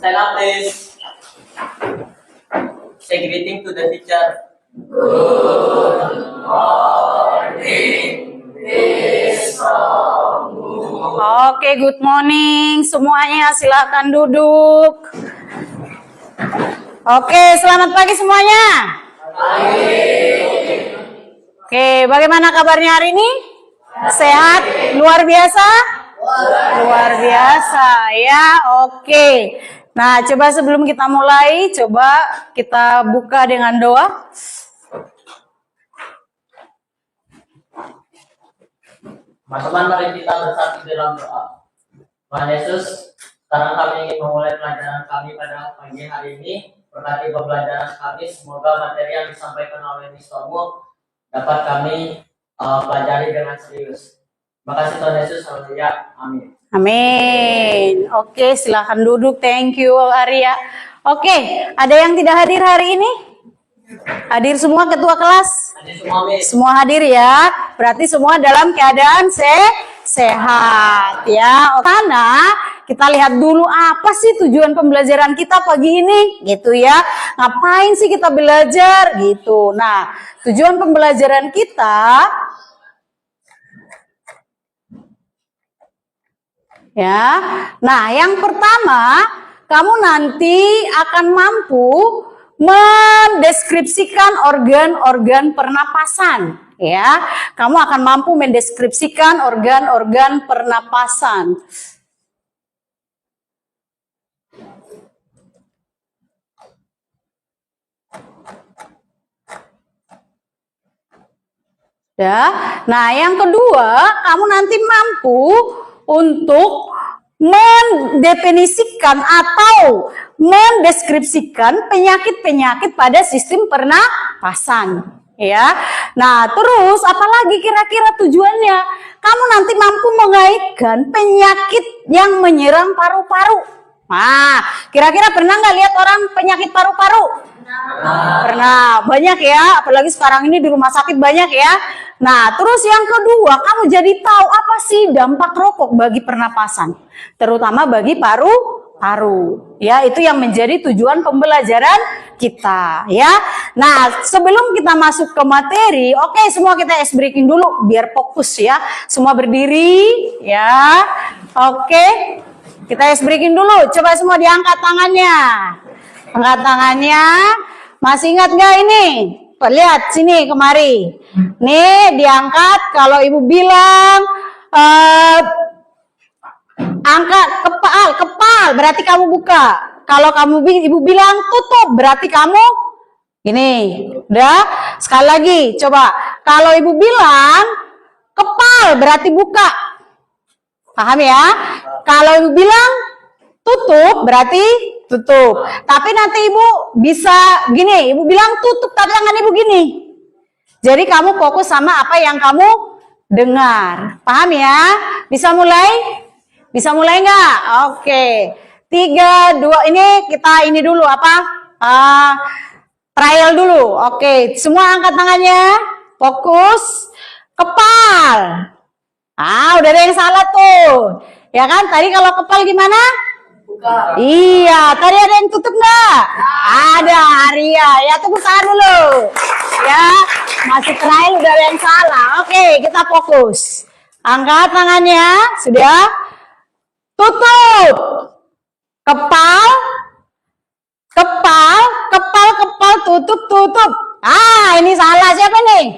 Stand up, please. Say greeting to the teacher. Oke, good morning semuanya. Silakan duduk. Oke, selamat pagi semuanya. Oke, bagaimana kabarnya hari ini? Sehat? Luar biasa? Luar biasa ya. Oke. Nah, coba sebelum kita mulai, coba kita buka dengan doa. Teman-teman, mari kita bersatu dalam doa. Tuhan Yesus, sekarang kami ingin memulai pelajaran kami pada pagi hari ini. Berkati pembelajaran kami, semoga materi yang disampaikan oleh Mistomu dapat kami pelajari dengan serius. Terima kasih Tuhan Yesus, haleluya, amin. Amin. Oke, silakan duduk. Thank you, Arya. Oke, ada yang tidak hadir hari ini? Hadir semua ketua kelas? Hadir semua, Miss. Semua hadir ya. Berarti semua dalam keadaan sehat ya. Karena kita lihat dulu apa sih tujuan pembelajaran kita pagi ini gitu ya. Ngapain sih kita belajar gitu. Nah, tujuan pembelajaran kita ya. Nah, yang pertama, kamu nanti akan mampu mendeskripsikan organ-organ pernapasan, ya. Kamu akan mampu mendeskripsikan organ-organ pernapasan. Ya. Nah, yang kedua, kamu nanti mampu untuk mendefinisikan atau mendeskripsikan penyakit-penyakit pada sistem pernapasan, ya. Nah, terus apalagi kira-kira tujuannya? Kamu nanti mampu mengaitkan penyakit yang menyerang paru-paru. Nah, kira-kira pernah nggak lihat orang penyakit paru-paru? Pernah, banyak ya, apalagi sekarang ini di rumah sakit banyak ya. Nah, terus yang kedua, kamu jadi tahu apa sih dampak rokok bagi pernapasan, terutama bagi paru-paru. Ya, itu yang menjadi tujuan pembelajaran kita, ya. Nah, sebelum kita masuk ke materi, oke, semua kita ice breaking dulu biar fokus ya. Semua berdiri, ya. Oke. Kita ice breaking dulu. Coba semua diangkat tangannya. Angkat tangannya. Masih ingat nggak ini? Lihat sini kemari. Nih diangkat. Kalau ibu bilang angkat kepal berarti kamu buka. Kalau ibu bilang tutup berarti kamu ini. Udah? Sekali lagi coba. Kalau ibu bilang kepal berarti buka. Paham ya? Kalau ibu bilang tutup berarti tutup. Tapi nanti ibu bisa gini, ibu bilang tutup tapi tangan ibu gini. Jadi kamu fokus sama apa yang kamu dengar. Paham ya? Bisa mulai? Bisa mulai nggak? Oke. 3, 2, ini dulu apa? Trial dulu. Oke, semua angkat tangannya. Fokus. Kepal. Udah ada yang salah tuh. Ya kan? Tadi kalau kepal gimana? Buka. Iya, tadi ada yang tutup nggak? Ada, Arya. Ya, tepuk tangan dulu. Ya, masih trial udah ada yang salah. Oke, kita fokus. Angkat tangannya, sudah. Tutup. Kepal, tutup. Ini salah. Siapa nih?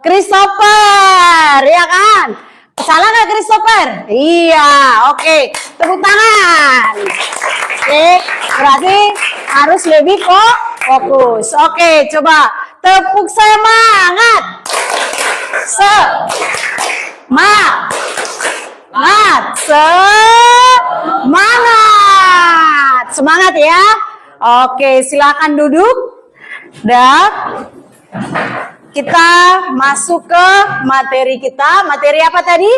Christopher, ya kan? Salah nggak Christopher? Iya, oke. Tepuk tangan. Oke, berarti harus lebih fokus. Oke, coba tepuk semangat. Semangat ya. Oke, silakan duduk. Dan kita masuk ke materi kita. Materi apa tadi?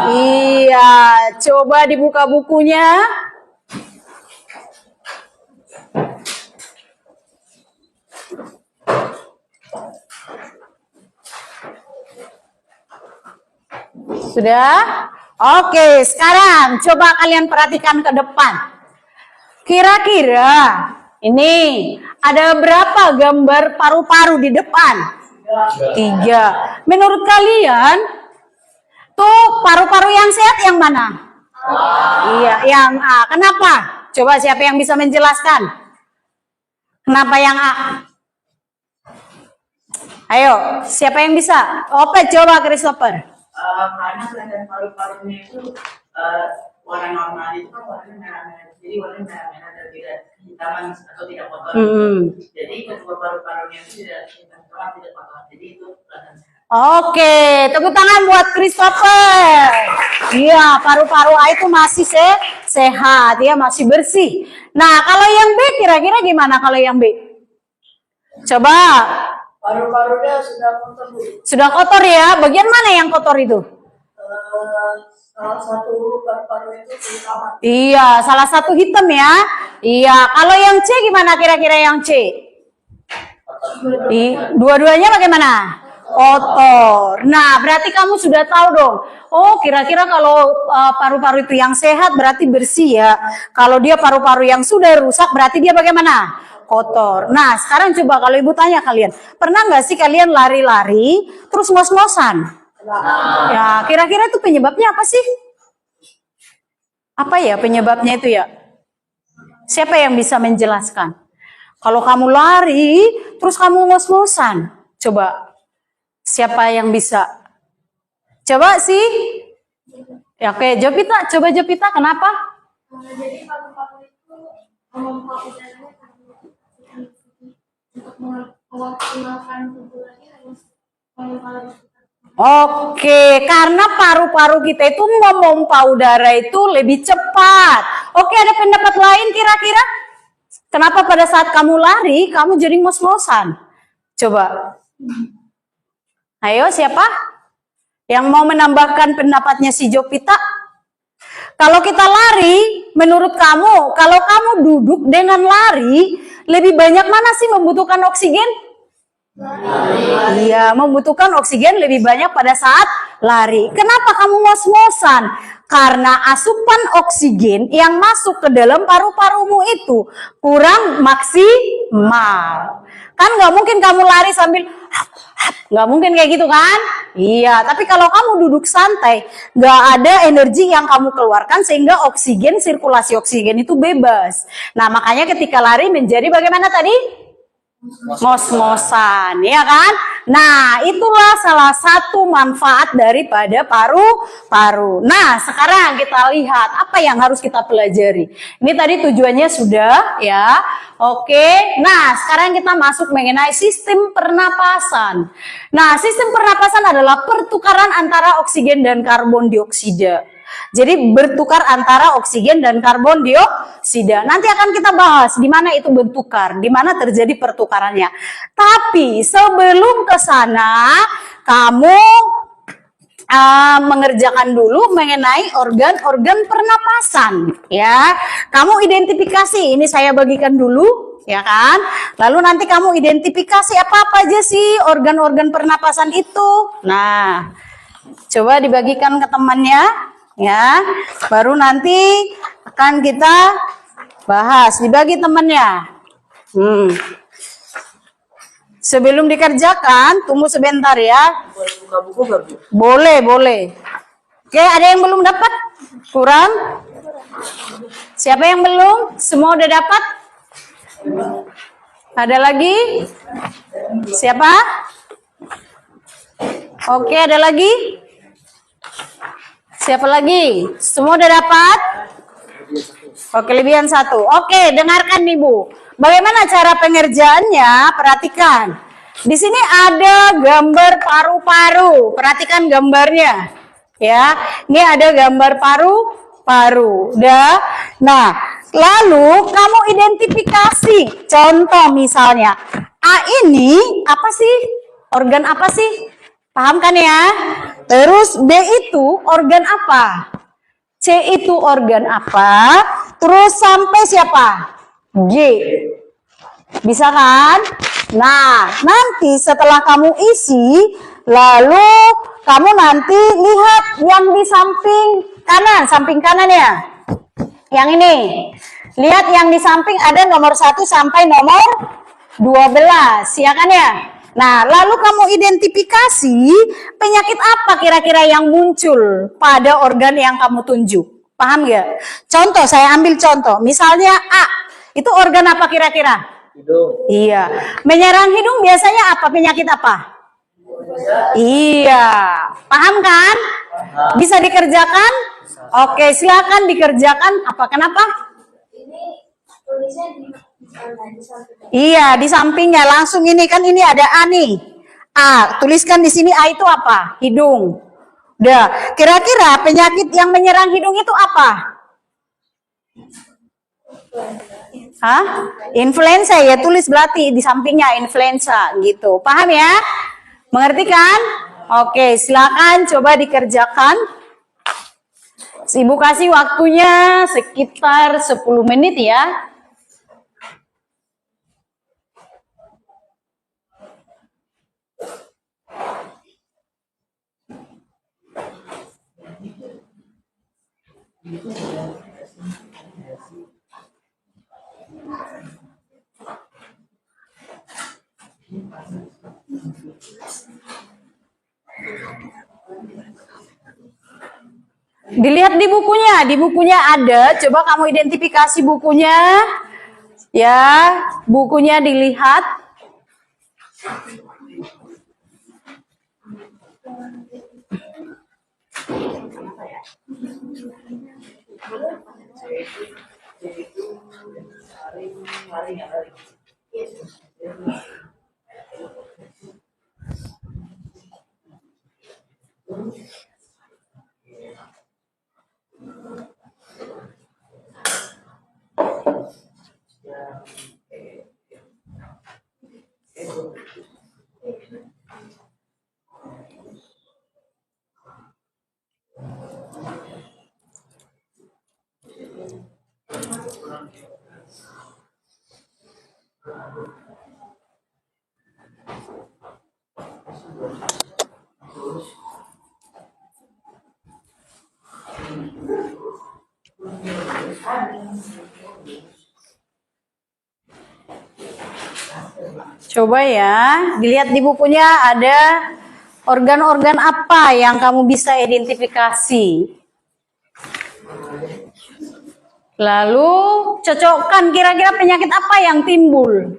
Iya, coba dibuka bukunya. Sudah? Oke, sekarang coba kalian perhatikan ke depan. Kira-kira ini ada berapa gambar paru-paru di depan? 3. Menurut kalian tuh paru-paru yang sehat yang mana? Iya, yang A. Kenapa? Coba siapa yang bisa menjelaskan? Kenapa yang A? Ayo, siapa yang bisa? Ope, coba Christopher. Karena kelihatan paru-parunya itu warna normal itu kan warnanya merah-merah, jadi warnanya merah-merah dan tidak hitaman atau tidak kotor. Jadi kedua paru-parunya itu tidak hitam tidak kotor, jadi itu kelihatan sehat. Oke, tepuk tangan buat Christopher. Iya, paru-paru A itu masih sehat, ya masih bersih. Nah, kalau yang B kira-kira gimana kalau yang B? Coba. Paru-parunya sudah kotor, Bu. Sudah kotor ya? Bagian mana yang kotor itu? Salah satu paru-paru itu hitam. Iya, salah satu hitam ya. Iya, kalau yang C gimana kira-kira yang C? Dua-duanya bagaimana? Kotor. Nah, berarti kamu sudah tahu dong. Oh, kira-kira kalau paru-paru itu yang sehat berarti bersih ya. Kalau dia paru-paru yang sudah rusak berarti dia bagaimana? Kotor. Nah, sekarang coba kalau ibu tanya kalian, pernah nggak sih kalian lari-lari terus ngos-ngosan? Ya, kira-kira itu penyebabnya apa sih? Apa ya penyebabnya itu ya? Siapa yang bisa menjelaskan? Kalau kamu lari terus kamu ngos-ngosan, coba siapa yang bisa? Coba sih. Ya, oke, Jopita, coba Jopita, kenapa? Jadi paru-paru itu memompa udaranya untuk mengoptimalkan tubuh lagi harus memompa. Oke, karena paru-paru kita itu memompa udara itu lebih cepat. Oke, ada pendapat lain kira-kira? Kenapa pada saat kamu lari, kamu jadi ngos-ngosan? Coba. Ayo, siapa? Yang mau menambahkan pendapatnya si Jopita? Kalau kita lari, menurut kamu, kalau kamu duduk dengan lari, lebih banyak mana sih membutuhkan oksigen? Iya, membutuhkan oksigen lebih banyak pada saat lari. Kenapa kamu ngos-ngosan? Karena asupan oksigen yang masuk ke dalam paru-parumu itu kurang maksimal. Kan nggak mungkin kamu lari sambil nggak mungkin kayak gitu kan? Iya, tapi kalau kamu duduk santai, nggak ada energi yang kamu keluarkan sehingga oksigen, sirkulasi oksigen itu bebas. Nah, makanya ketika lari menjadi bagaimana tadi? Ngos-ngosan, ya kan? Nah, itulah salah satu manfaat daripada paru-paru. Nah, sekarang kita lihat apa yang harus kita pelajari. Ini tadi tujuannya sudah, ya. Oke, nah sekarang kita masuk mengenai sistem pernapasan. Nah, sistem pernapasan adalah pertukaran antara oksigen dan karbon dioksida. Jadi bertukar antara oksigen dan karbon dioksida. Nanti akan kita bahas di mana itu bertukar, di mana terjadi pertukarannya. Tapi sebelum ke sana, kamu mengerjakan dulu mengenai organ-organ pernapasan, ya. Kamu identifikasi, ini saya bagikan dulu, ya kan? Lalu nanti kamu identifikasi apa-apa aja sih organ-organ pernapasan itu. Nah, coba dibagikan ke temannya, ya. Baru nanti akan kita bahas, dibagi temannya. Sebelum dikerjakan, tunggu sebentar ya. Boleh buka buku nggak, Bu? Boleh, boleh. Oke, ada yang belum dapat? Kurang? Siapa yang belum? Semua udah dapat? Ada lagi? Siapa? Oke, ada lagi? Siapa lagi? Semua udah dapat? Oke, kelebihan 1. Oke, dengarkan nih Bu. Bagaimana cara pengerjaannya? Perhatikan. Di sini ada gambar paru-paru. Perhatikan gambarnya. Ya, ini ada gambar paru-paru. Udah. Nah, lalu kamu identifikasi. Contoh misalnya, A ini apa sih? Organ apa sih? Paham kan ya? Terus B itu organ apa? C itu organ apa? Terus sampai siapa? G. Bisa kan? Nah, nanti setelah kamu isi, lalu kamu nanti lihat yang di samping kanan ya. Yang ini. Lihat yang di samping ada nomor 1 sampai nomor 12, ya kan ya? Nah, lalu kamu identifikasi penyakit apa kira-kira yang muncul pada organ yang kamu tunjuk. Paham gak? Contoh, saya ambil contoh. Misalnya A, itu organ apa kira-kira? Hidung. Iya. Menyerang hidung biasanya apa? Penyakit apa? Iya. Paham kan? Bisa dikerjakan? Oke, silakan dikerjakan. Apa? Kenapa? Ini tulisnya di samping. Iya, di sampingnya langsung ini kan ini ada A nih. A, tuliskan di sini A itu apa? Hidung. Udah, kira-kira penyakit yang menyerang hidung itu apa? Hah? Influenza ya, tulis berarti di sampingnya influenza gitu. Paham ya? Mengerti kan? Oke, silakan coba dikerjakan. Ibu kasih waktunya sekitar 10 menit ya. Dilihat di bukunya ada, coba kamu identifikasi bukunya. Ya, bukunya dilihat. Coba ya, dilihat di bukunya ada organ-organ apa yang kamu bisa identifikasi. Lalu cocokkan kira-kira penyakit apa yang timbul.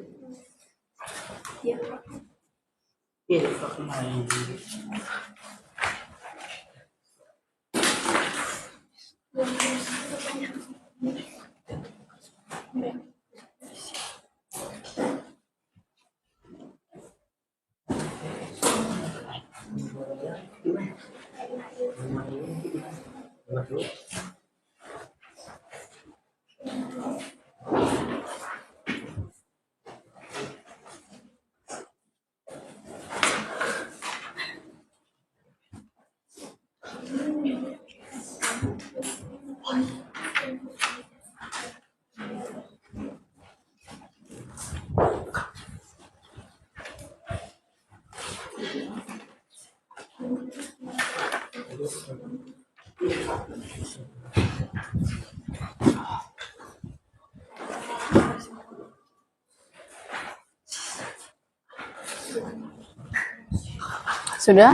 Sudah?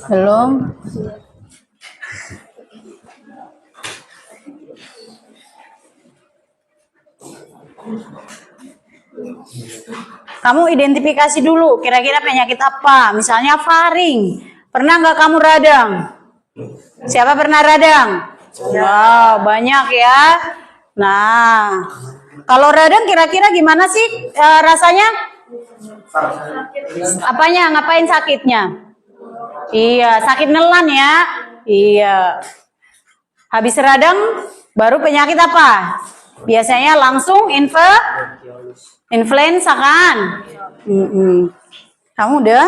Belum? Kamu identifikasi dulu, kira-kira penyakit apa? Misalnya faring. Pernah nggak kamu radang? Siapa pernah radang? Wow, banyak ya. Nah, kalau radang kira-kira gimana sih rasanya? Apanya? Ngapain sakitnya? Iya, sakit nelan ya. Iya. Habis radang, baru penyakit apa? Biasanya langsung influenza kan? Kamu udah?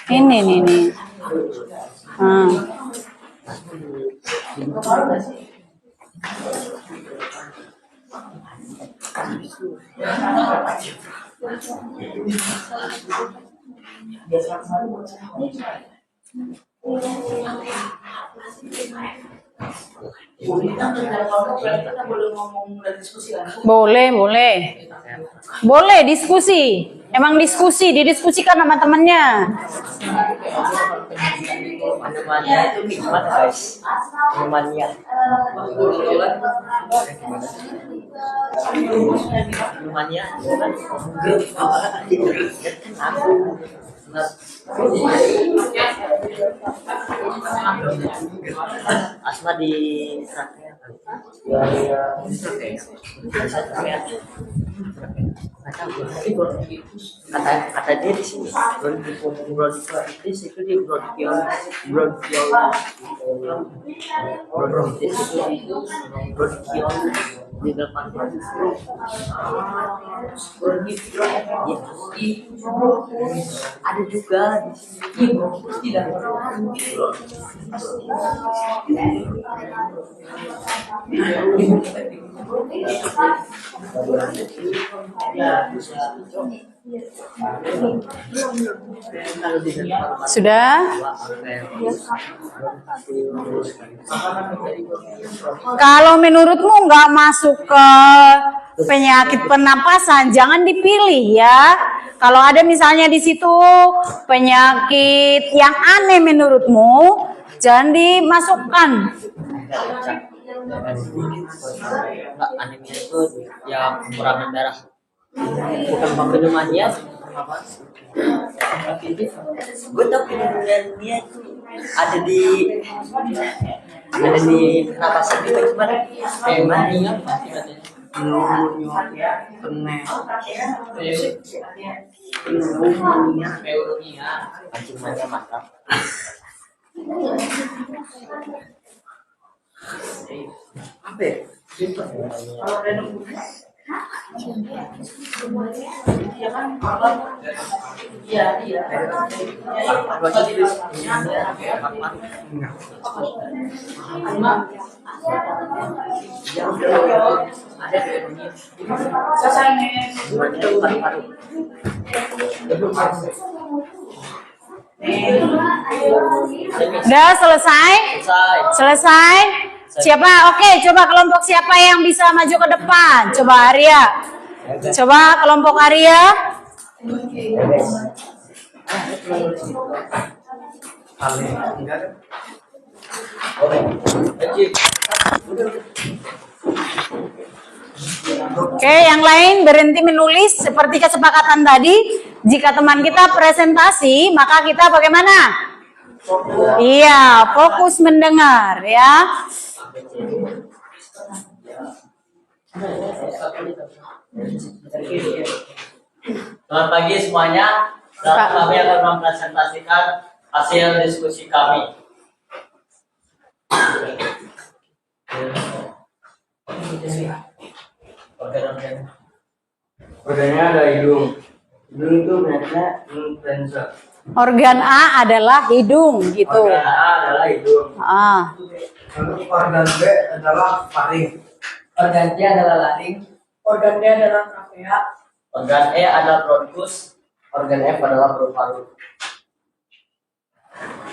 Ini nih. Kita boleh ngomong dan diskusi langsung. Boleh, boleh. Boleh diskusi. Emang diskusi, didiskusikan sama temennya. Minumannya itu gimana guys? Minumannya. Minumannya. Asma di kata dia di sini bronkitis itu di bronkiol di depan ada juga di sini tidak Sudah? Kalau menurutmu nggak masuk ke penyakit pernapasan, jangan dipilih ya. Kalau ada misalnya di situ penyakit yang aneh menurutmu, jangan dimasukkan. Enggak, anemia itu ya kekurangan darah, bukan pneumonia. Gue tau pneumonia itu ada di pernapasan juga, cuman pneumonia pneumonia mantap. Apa ya? Udah selesai? Selesai? Siapa? Oke, coba kelompok siapa yang bisa maju ke depan? Coba Arya. Coba kelompok Arya. Oke, yang lain berhenti menulis seperti kesepakatan tadi. Jika teman kita presentasi, maka kita bagaimana? Iya, fokus mendengar ya. Selamat pagi semuanya. Kami akan mempresentasikan hasil diskusi kami. Organnya ada hidung. Hidung itu penyakitnya influenza. Organ A adalah hidung gitu. Organ A adalah hidung. Lalu organ B adalah faring. Organ C adalah laring. Organ D adalah trachea. Organ E adalah bronkus. Organ F adalah paru-paru.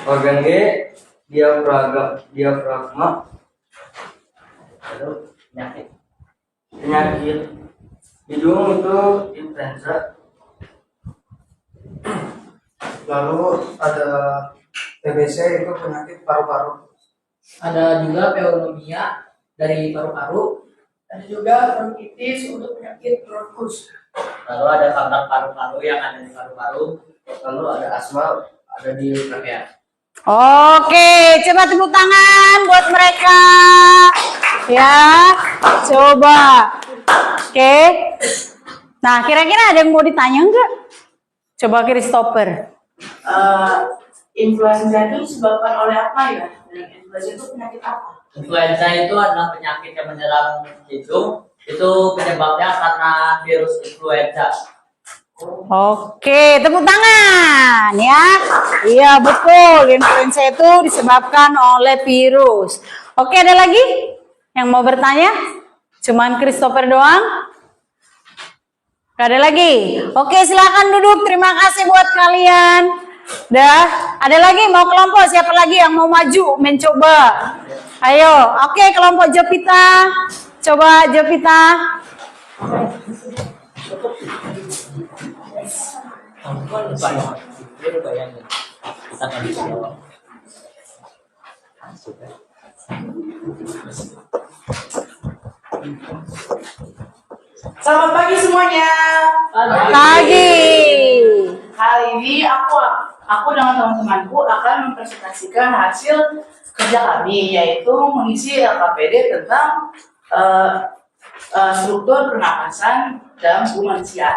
Organ G diafragma. Lalu penyakit. Penyakit hidung itu influenza. Lalu ada TBC itu penyakit paru-paru. Ada juga pneumonia dari paru-paru. Ada juga bronkitis untuk penyakit bronkus. Lalu ada kanker paru-paru yang ada di paru-paru. Lalu ada asma, ada di trachea. Oke, coba tepuk tangan buat mereka. Ya, coba. Oke. Nah, kira-kira ada yang mau ditanya enggak? Coba Christopher. Influenza itu disebabkan oleh apa ya? Dan influenza itu penyakit apa? Influenza itu adalah penyakit yang menyerang hidung. Itu penyebabnya karena virus influenza. Oke, tepuk tangan ya. Iya, betul. Influenza itu disebabkan oleh virus. Oke, ada lagi yang mau bertanya? Cuman Christopher doang? Gak ada lagi? Oke, silakan duduk. Terima kasih buat kalian. Dah, ada lagi mau kelompok? Siapa lagi yang mau maju mencoba? Ayo, oke kelompok Jovita. Coba Jovita. Selamat pagi semuanya. Pagi. Kali ini aku dengan teman-temanku akan mempresentasikan hasil kerja kami, yaitu mengisi LKPD tentang struktur pernapasan dalam tubuh manusia.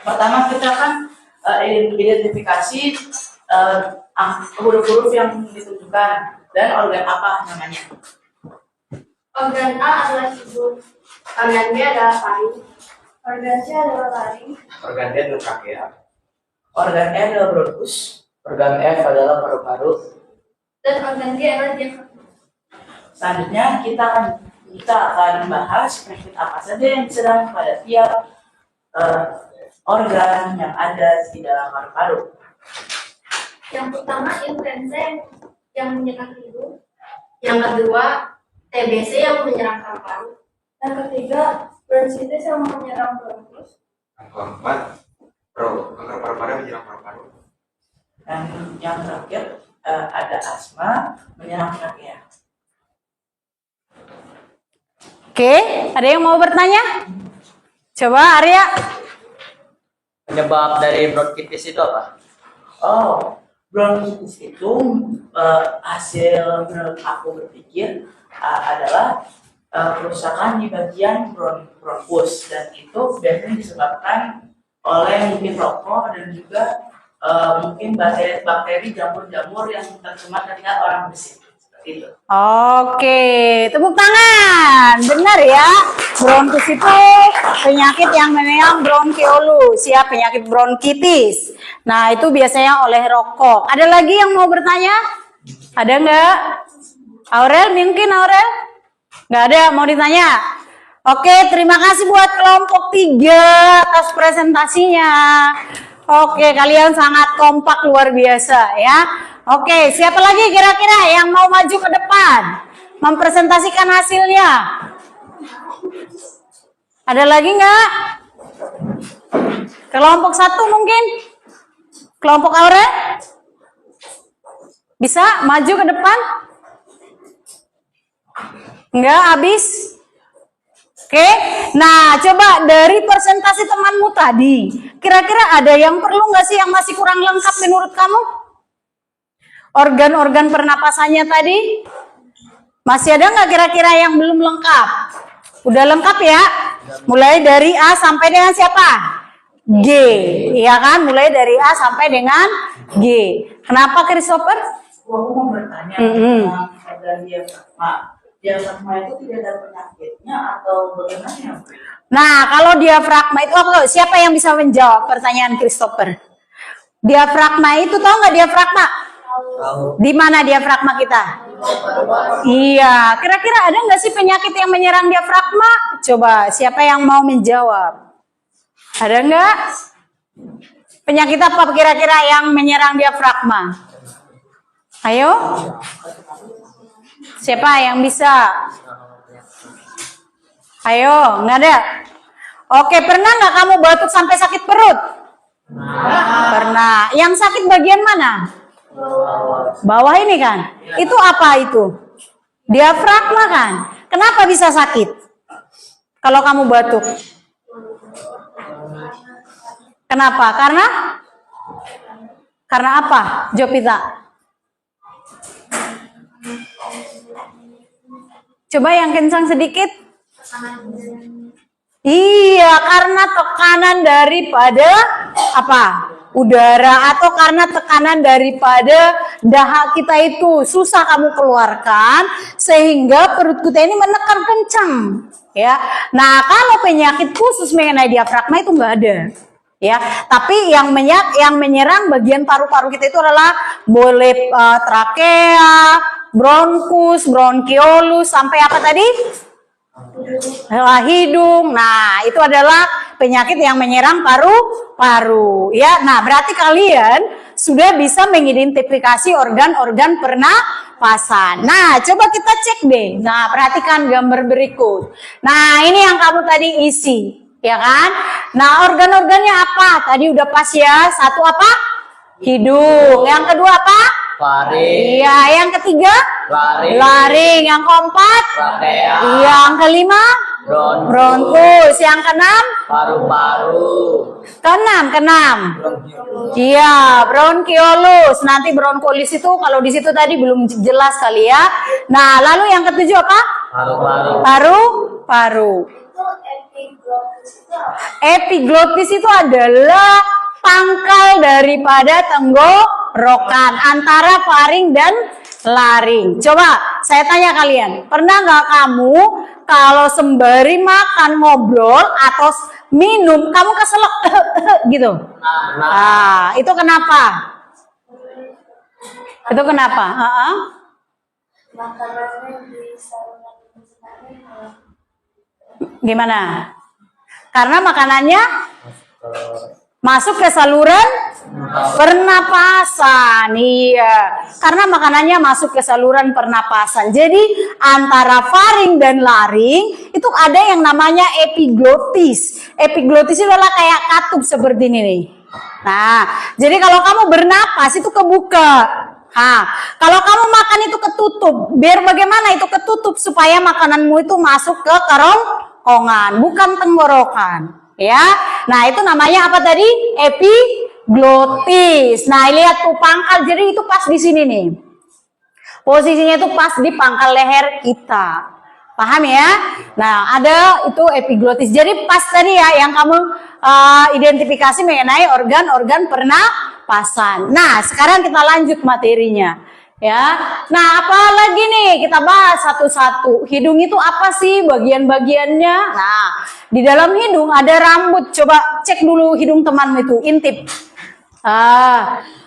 Pertama kita akan identifikasi huruf-huruf yang ditunjukkan dan organ apa namanya. Organ A adalah hidung. Organ B adalah paru. Organ C adalah laring. Organ D adalah trachea. Organ E adalah bronkus. Organ F adalah paru-paru. Dan organ G adalah diafragma. Selanjutnya kita akan membahas penyakit apa saja yang sedang pada tiap organ yang ada di dalam paru-paru. Yang pertama influenza yang menyerang hidung. Yang kedua TBC yang menyerang paru-paru. Yang ketiga bronkitis yang menyerang bronkus. Yang keempat, kanker paru-paru yang menyerang paru-paru. Dan yang terakhir ada asma menyerang trachea. Oke, ada yang mau bertanya? Coba Arya. Penyebab dari bronkitis itu apa? Oh, bronkitis itu hasil menurut aku berpikir adalah kerusakan di bagian bronkus, dan itu biasanya disebabkan oleh mungkin rokok dan juga mungkin bakteri jamur-jamur yang tercemar ketika orang bersin. Seperti itu. Oke, tepuk tangan. Benar ya. Bronkus itu penyakit yang menyerang bronkiolus, ya, penyakit bronkitis. Nah, itu biasanya oleh rokok. Ada lagi yang mau bertanya? Ada nggak? Aurel, mungkin Aurel? Nggak ada, mau ditanya? Oke, terima kasih buat kelompok 3 atas presentasinya. Oke, kalian sangat kompak luar biasa ya. Oke, siapa lagi kira-kira yang mau maju ke depan mempresentasikan hasilnya? Ada lagi nggak? Kelompok 1 mungkin? Kelompok Aurel? Bisa maju ke depan? Enggak, habis? Oke, nah coba dari presentasi temanmu tadi, kira-kira ada yang perlu nggak sih yang masih kurang lengkap menurut kamu? Organ-organ pernapasannya tadi, masih ada nggak kira-kira yang belum lengkap? Udah lengkap ya? Mulai dari A sampai dengan siapa? G, ya kan? Mulai dari A sampai dengan G. Kenapa Christopher? Aku mau bertanya tentang organ diafragma. Diafragma itu tidak ada penyakitnya atau bagaimana ya? Nah, kalau diafragma itu apa? Siapa yang bisa menjawab pertanyaan Christopher? Diafragma itu tahu nggak diafragma? Tahu. Di mana diafragma kita? Iya, kira-kira ada nggak sih penyakit yang menyerang diafragma? Coba, siapa yang mau menjawab? Ada nggak? Penyakit apa kira-kira yang menyerang diafragma? Ayo. Siapa yang bisa? Ayo, nggak ada? Oke, pernah nggak kamu batuk sampai sakit perut? Pernah. Yang sakit bagian mana? Bawah ini kan? Itu apa itu? Diafragma kan? Kenapa bisa sakit? Kalau kamu batuk? Kenapa? Karena apa? Jovita. Coba yang kencang sedikit. Iya, karena tekanan daripada apa? Udara, atau karena tekanan daripada dahak kita itu susah kamu keluarkan sehingga perut kita ini menekan kencang, ya. Nah, kalau penyakit khusus mengenai diafragma itu enggak ada. Ya, tapi yang menyerang bagian paru-paru kita itu adalah boleh trachea, bronkus, bronkiolus, sampai apa tadi? Hidung. Nah, itu adalah penyakit yang menyerang paru-paru. Ya, nah berarti kalian sudah bisa mengidentifikasi organ-organ pernapasan. Nah, coba kita cek deh. Nah, perhatikan gambar berikut. Nah, ini yang kamu tadi isi, ya kan? Nah, organ-organnya apa? Tadi udah pas ya. Satu apa? Hidung. Yang kedua apa? Faring. Iya, yang ketiga? Laring. Laring. Yang keempat? Trakea. Yang kelima? Bronkus. Yang keenam? Paru-paru. Keenam. Iya, bronkiolus. Nanti bronkolis itu kalau di situ tadi belum jelas kali ya. Nah, lalu yang ketujuh apa? Paru-paru. Paru-paru. Itu epiglottis itu apa? Epiglottis itu adalah pangkal daripada tenggorokan antara faring dan laring. Coba saya tanya kalian, pernah nggak kamu kalau sembari makan ngobrol atau minum kamu keselak gitu? Ah, itu kenapa? Itu kenapa? Makanannya di saluran intestinnya. Gimana? Karena makanannya masuk ke saluran pernapasan. Iya, karena makanannya masuk ke saluran pernapasan. Jadi antara faring dan laring itu ada yang namanya epiglottis. Epiglottis itu adalah kayak katup seperti ini nih. Nah, jadi kalau kamu bernapas itu kebuka. Nah, kalau kamu makan itu ketutup. Biar bagaimana itu ketutup supaya makananmu itu masuk ke kerongkongan, bukan tenggorokan. Ya, nah itu namanya apa tadi? Epiglottis. Nah, lihat tuh pangkal, jadi itu pas di sini nih. Posisinya itu pas di pangkal leher kita. Paham ya? Nah, ada itu epiglottis. Jadi pas tadi ya yang kamu identifikasi mengenai organ-organ pernapasan. Nah, sekarang kita lanjut materinya. Ya, nah apa lagi nih kita bahas satu-satu. Hidung itu apa sih bagian-bagiannya? Nah, di dalam hidung ada rambut. Coba cek dulu hidung temanmu itu, intip.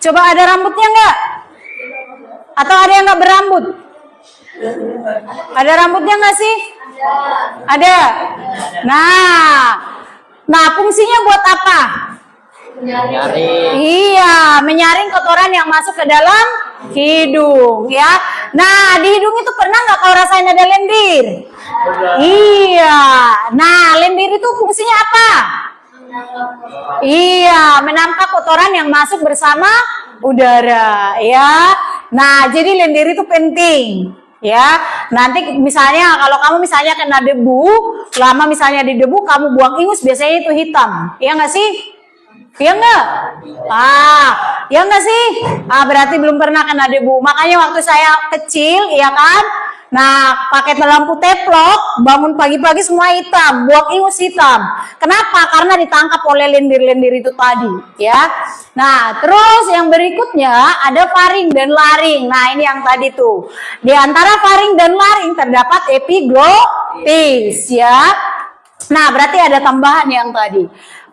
Coba ada rambutnya nggak? Atau ada yang nggak berambut? Ada rambutnya nggak sih? Ada. Nah, fungsinya buat apa? Menyaring. Iya, menyaring kotoran yang masuk ke dalam hidung, ya. Nah, di hidung itu pernah nggak kau rasain ada lendir? Iya. Nah, lendir itu fungsinya apa? Iya, menangkap kotoran yang masuk bersama udara, ya. Nah, jadi lendir itu penting. Ya, nanti misalnya kalau kamu misalnya kena debu, lama misalnya di debu kamu buang ingus biasanya itu hitam, ya nggak sih? Iya enggak? Ya enggak sih? Berarti belum pernah kena debu. Makanya waktu saya kecil, ya kan? Nah, pakai lampu teplok, bangun pagi-pagi semua hitam, buang ingus hitam. Kenapa? Karena ditangkap oleh lendir-lendir itu tadi, ya. Nah, terus yang berikutnya ada faring dan laring. Nah, ini yang tadi tuh. Di antara faring dan laring terdapat epiglottis, ya. Nah, berarti ada tambahan yang tadi.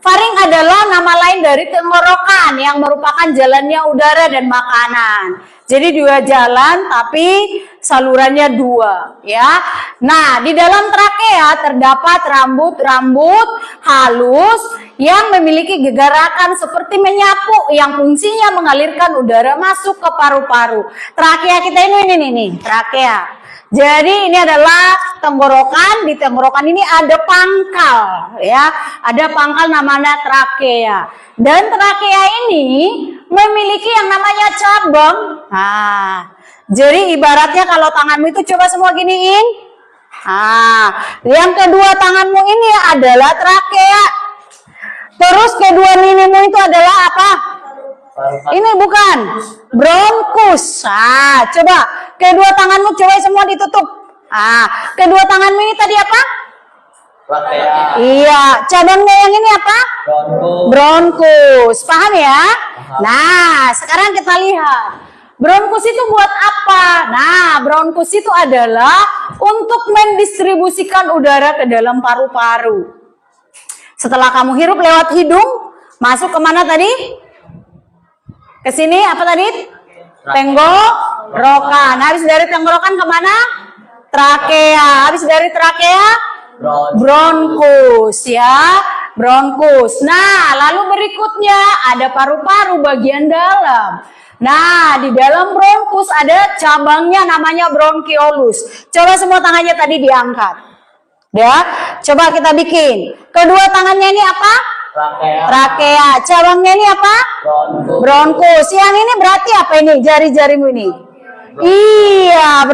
Faring adalah nama lain dari tenggorokan yang merupakan jalannya udara dan makanan. Jadi dua jalan tapi salurannya dua, ya. Nah, di dalam trakea terdapat rambut-rambut halus yang memiliki gegarakan seperti menyapu yang fungsinya mengalirkan udara masuk ke paru-paru. Trakea kita ini nih, trakea. Jadi ini adalah tenggorokan, di tenggorokan ini ada pangkal, ya. Ada pangkal namanya trakea. Dan trakea ini memiliki yang namanya cabang. Nah, jadi ibaratnya kalau tanganmu itu coba semua giniin. Yang kedua tanganmu ini adalah trakea. Terus kedua minimu itu adalah apa? Ini bukan bronkus. Coba kedua tanganmu coba semua ditutup. Kedua tanganmu ini tadi apa? Trakea. Iya, cabangnya yang ini apa? Bronkus. Paham ya? Nah, sekarang kita lihat. Bronkus itu buat apa? Nah, bronkus itu adalah untuk mendistribusikan udara ke dalam paru-paru. Setelah kamu hirup lewat hidung, masuk kemana tadi? Ke sini apa tadi? Tenggorokan. Habis dari tenggorokan kemana? Trakea. Habis dari trakea? Bronkus, ya. bronkus. Nah, lalu berikutnya ada paru-paru bagian dalam. Nah, di dalam bronkus ada cabangnya namanya bronkiolus. Coba semua tangannya tadi diangkat. Ya, coba kita bikin. Kedua tangannya ini apa? Trakea. Trakea. Cabangnya ini apa? Bronkus. Bronkus. Yang ini berarti apa ini? Jari-jarimu ini. Iya,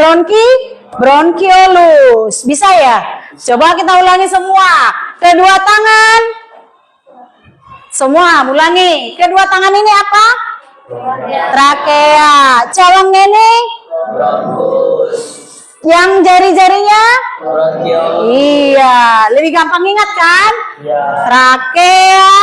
bronkiolus. Bisa ya? Coba kita ulangi semua. Kedua tangan. Semua ulangi. Kedua tangan ini apa? Trakea. Cabangnya ini? Bronkus. Yang jari-jarinya? Bronkiolus. Iya, lebih gampang ingat kan? Ya. Trakea,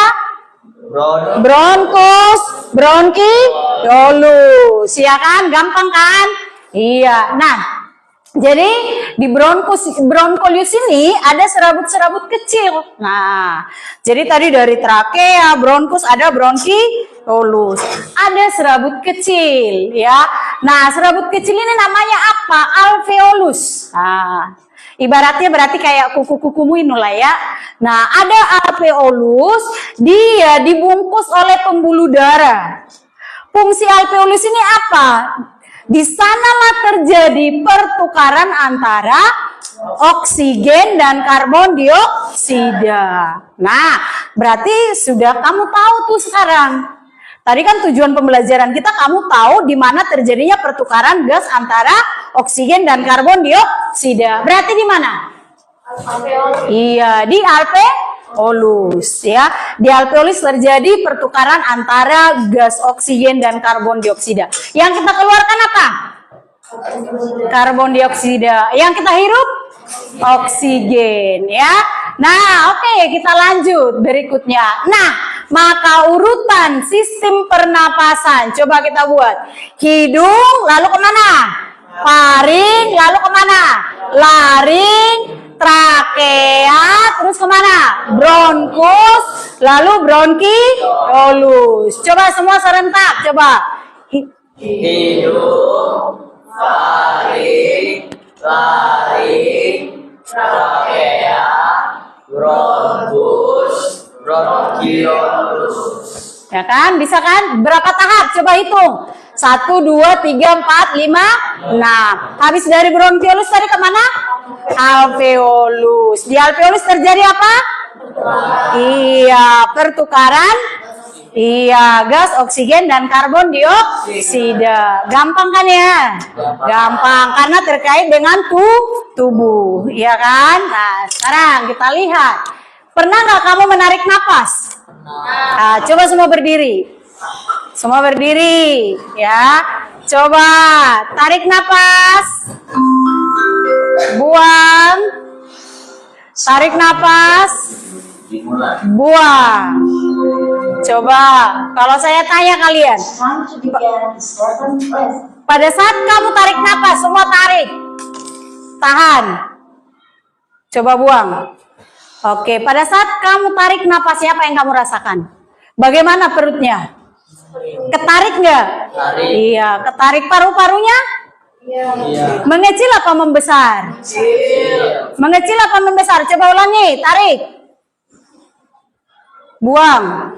bronkus, bronkiolus, ya kan? Gampang kan? Iya. Nah, jadi di bronkiolus ini ada serabut-serabut kecil. Nah, jadi tadi dari trakea, bronkus ada bronkiolus, ada serabut kecil, ya. Nah, serabut kecil ini namanya apa? Alveolus. Nah, ibaratnya berarti kayak kuku-kukumu inilah ya. Nah, ada alveolus, dia dibungkus oleh pembuluh darah. Fungsi alveolus ini apa? Di sanalah terjadi pertukaran antara oksigen dan karbon dioksida. Nah, berarti sudah kamu tahu tuh sekarang. Tadi kan tujuan pembelajaran kita kamu tahu di mana terjadinya pertukaran gas antara oksigen dan karbon dioksida. Berarti di mana? Iya, di alveolus ya. Di alveolus terjadi pertukaran antara gas oksigen dan karbon dioksida. Yang kita keluarkan apa? Karbon dioksida. Yang kita hirup? Oksigen ya. Nah, oke, kita lanjut berikutnya. Nah, maka urutan sistem pernapasan coba kita buat. Hidung lalu kemana? Paring lalu kemana? Laring, trakea, terus kemana? Bronkus, lalu bronkiolus. Coba semua serentak, coba. Hidung, paring, laring, trakea, bronkus, bronkiolus. Ya kan? Bisa kan? Berapa tahap? Coba hitung. 1, 2, 3, 4, 5, 6. Habis dari bronkiolus tadi kemana? Alveolus. Di alveolus terjadi apa? Iya, pertukaran. Iya, gas, oksigen, dan karbon dioksida. Gampang kan ya? Gampang, karena terkait dengan tubuh. Iya kan? Nah, sekarang kita lihat. Pernah nggak kamu menarik napas? Nah, coba semua berdiri. Semua berdiri, ya. Coba tarik napas. Buang. Tarik napas. Buang. Coba, kalau saya tanya kalian. Pada saat kamu tarik napas, semua tarik. Tahan. Coba buang. Oke, pada saat kamu tarik napas, apa yang kamu rasakan? Bagaimana perutnya? Ketarik nggak? Iya, ketarik. Paru-parunya? Iya. Mengecil apa membesar? Mengecil apa membesar? Coba ulangi, tarik. Buang.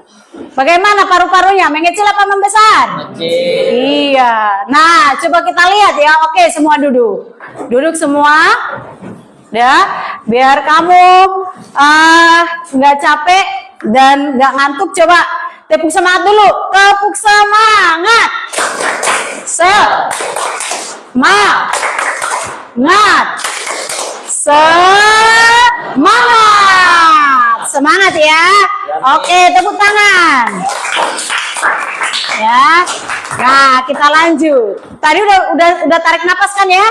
Bagaimana paru-parunya? Mengecil apa membesar? Kecil. Iya. Nah, coba kita lihat ya. Oke, semua duduk. Duduk semua. Ya, biar kamu nggak capek dan nggak ngantuk. Coba tepuk semangat dulu. Tepuk semangat. Semangat. Semangat. Semangat ya. Oke, tepuk tangan. Ya. Nah, kita lanjut. Tadi udah tarik napas kan ya?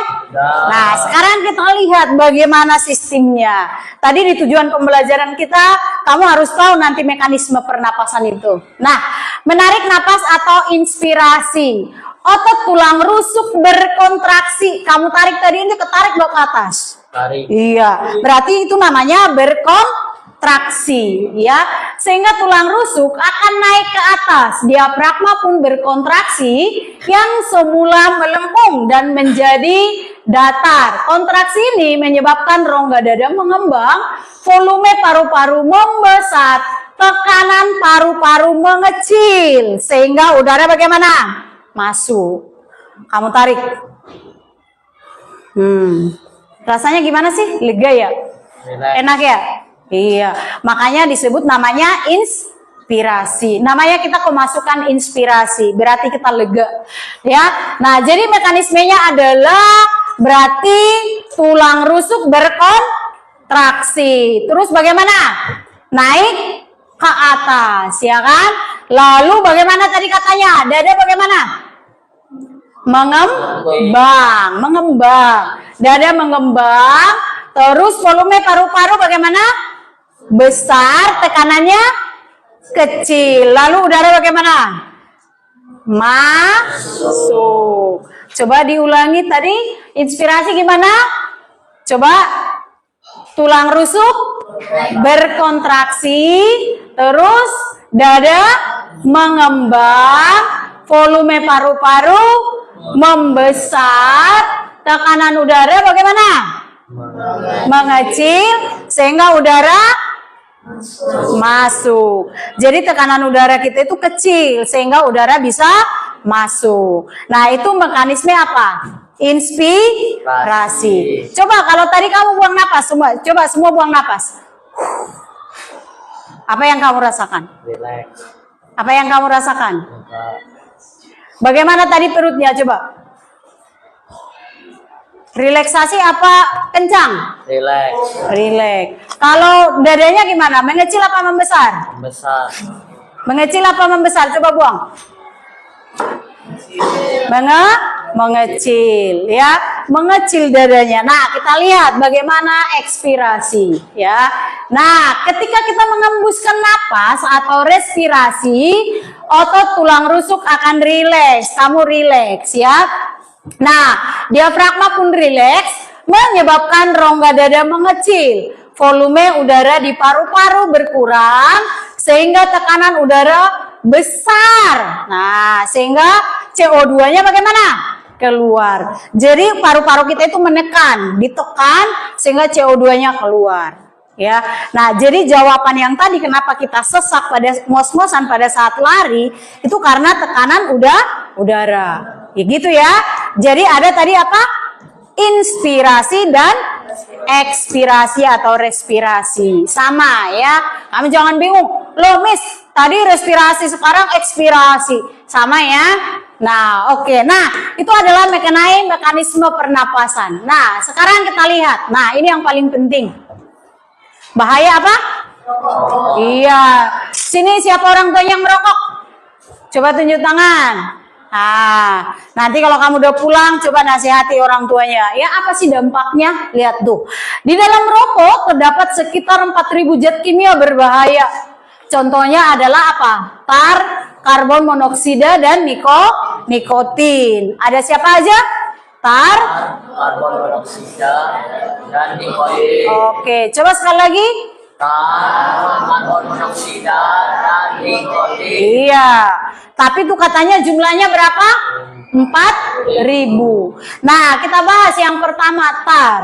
Nah, sekarang kita lihat bagaimana sistemnya. Tadi di tujuan pembelajaran kita, kamu harus tahu nanti mekanisme pernapasan itu. Nah, menarik napas atau inspirasi. Otot tulang rusuk berkontraksi. Kamu tarik tadi ini ketarik ke atas. Tarik. Iya, berarti itu namanya berkontraksi, ya. Sehingga tulang rusuk akan naik ke atas. Diafragma pun berkontraksi yang semula melengkung dan menjadi datar. Kontraksi ini menyebabkan rongga dada mengembang, volume paru-paru membesar, tekanan paru-paru mengecil, sehingga udara bagaimana? Masuk. Kamu tarik. Rasanya gimana sih? Lega ya? Enak ya? Iya. Makanya disebut namanya inspirasi. Namanya kita kemasukan inspirasi. Berarti kita lega. Ya. Nah, jadi mekanismenya adalah berarti tulang rusuk berkontraksi. Terus bagaimana? Naik ke atas, ya kan? Lalu bagaimana tadi katanya? Dada bagaimana? Mengembang. Dada mengembang. Terus volume paru-paru bagaimana? Besar, tekanannya kecil. Lalu udara bagaimana? Masuk. Coba diulangi tadi. Inspirasi gimana? Coba. Tulang rusuk berkontraksi. Terus dada mengembang. Volume paru-paru membesar, tekanan udara bagaimana? Mengecil, sehingga udara masuk. Jadi tekanan udara kita itu kecil, sehingga udara bisa masuk. Nah, itu mekanisme apa? Inspirasi. Coba kalau tadi kamu buang napas, coba semua buang napas. Apa yang kamu rasakan? Relax. Apa yang kamu rasakan? Bagaimana tadi perutnya coba? Relaksasi apa kencang? Relax. Relax. Kalau dadanya gimana? Mengecil apa membesar? Besar. Mengecil apa membesar? Coba buang. Mengecil, ya. Mengecil dadanya. Nah, kita lihat bagaimana ekspirasi, ya. Nah, ketika kita mengembuskan napas atau respirasi, otot tulang rusuk akan rileks. Kamu rileks, ya. Nah, diafragma pun rileks, menyebabkan rongga dada mengecil. Volume udara di paru-paru berkurang, sehingga tekanan udara besar. Nah, sehingga CO2-nya bagaimana? Keluar. Jadi paru-paru kita itu menekan, ditekan, sehingga CO2-nya keluar. Ya, nah jadi jawaban yang tadi kenapa kita sesak pada mos-mosan pada saat lari itu karena tekanan udara. Ya gitu ya. Jadi ada tadi apa? Inspirasi dan ekspirasi atau respirasi. Sama ya. Kamu jangan bingung. Loh Miss, tadi respirasi sekarang ekspirasi. Sama ya. Nah, oke. Nah, itu adalah mekanisme pernapasan. Nah, sekarang kita lihat. Nah, ini yang paling penting. Bahaya apa? Merokok. Iya. Sini siapa orang tua yang merokok? Coba tunjuk tangan. Nah, nanti kalau kamu udah pulang, coba nasihati orang tuanya. Ya, apa sih dampaknya? Lihat tuh. Di dalam rokok terdapat sekitar 4.000 zat kimia berbahaya. Contohnya adalah apa? Tar, karbon monoksida, dan nikotin. Ada siapa aja? Tar, karbon monoksida, dan nikotin. Oke, coba sekali lagi. Karbon monoksida dan nikotin. Iya, tapi tuh katanya jumlahnya berapa? 4.000. Nah, kita bahas yang pertama, tar.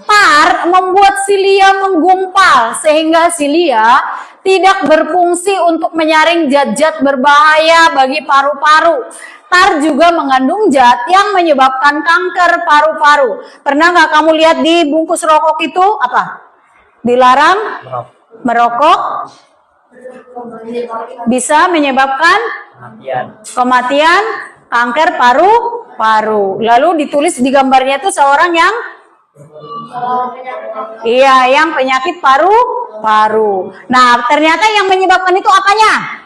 Tar membuat silia menggumpal sehingga silia tidak berfungsi untuk menyaring zat-zat berbahaya bagi paru-paru. Tar juga mengandung zat yang menyebabkan kanker paru-paru. Pernah nggak kamu lihat di bungkus rokok itu apa? Dilarang merokok bisa menyebabkan kematian kanker paru-paru. Lalu ditulis di gambarnya itu seorang yang yang penyakit paru-paru. Nah, ternyata yang menyebabkan itu apanya?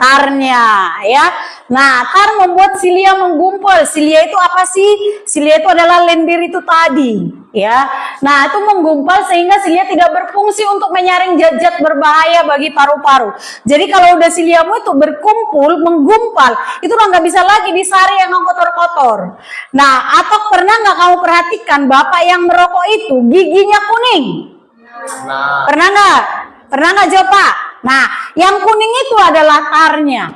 Tarnya, ya. Nah, tar membuat silia menggumpal. Silia itu apa sih? Silia itu adalah lendir itu tadi, ya. Nah, itu menggumpal sehingga silia tidak berfungsi untuk menyaring zat-zat berbahaya bagi paru-paru. Jadi kalau udah siliamu itu berkumpul, menggumpal, itu udah nggak bisa lagi disaring yang kotor-kotor. Nah, atau pernah nggak kamu perhatikan bapak yang merokok itu giginya kuning? Pernah nggak? Pernah nggak jawab Pak? Nah, yang kuning itu adalah tarnya.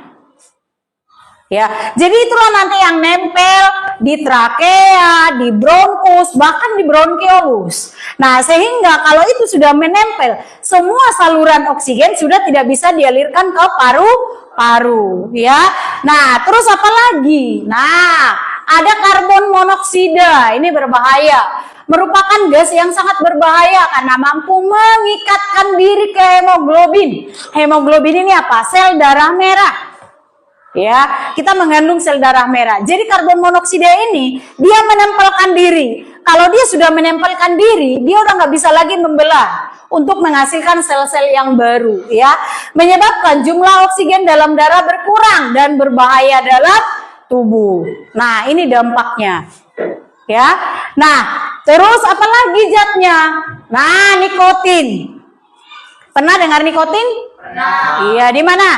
Ya, jadi itulah nanti yang nempel di trakea, di bronkus, bahkan di bronkiolus. Nah, sehingga kalau itu sudah menempel, semua saluran oksigen sudah tidak bisa dialirkan ke paru-paru, ya. Nah, terus apa lagi? Nah, ada karbon monoksida, ini berbahaya. Merupakan gas yang sangat berbahaya karena mampu mengikatkan diri ke hemoglobin. Hemoglobin ini apa? Sel darah merah. Ya, kita mengandung sel darah merah. Jadi karbon monoksida ini dia menempelkan diri. Kalau dia sudah menempelkan diri, dia udah nggak bisa lagi membelah untuk menghasilkan sel-sel yang baru, ya. Menyebabkan jumlah oksigen dalam darah berkurang dan berbahaya dalam tubuh. Nah, ini dampaknya. Ya. Nah, terus apa lagi zatnya? Nah, nikotin. Pernah dengar nikotin? Pernah. Iya, di mana?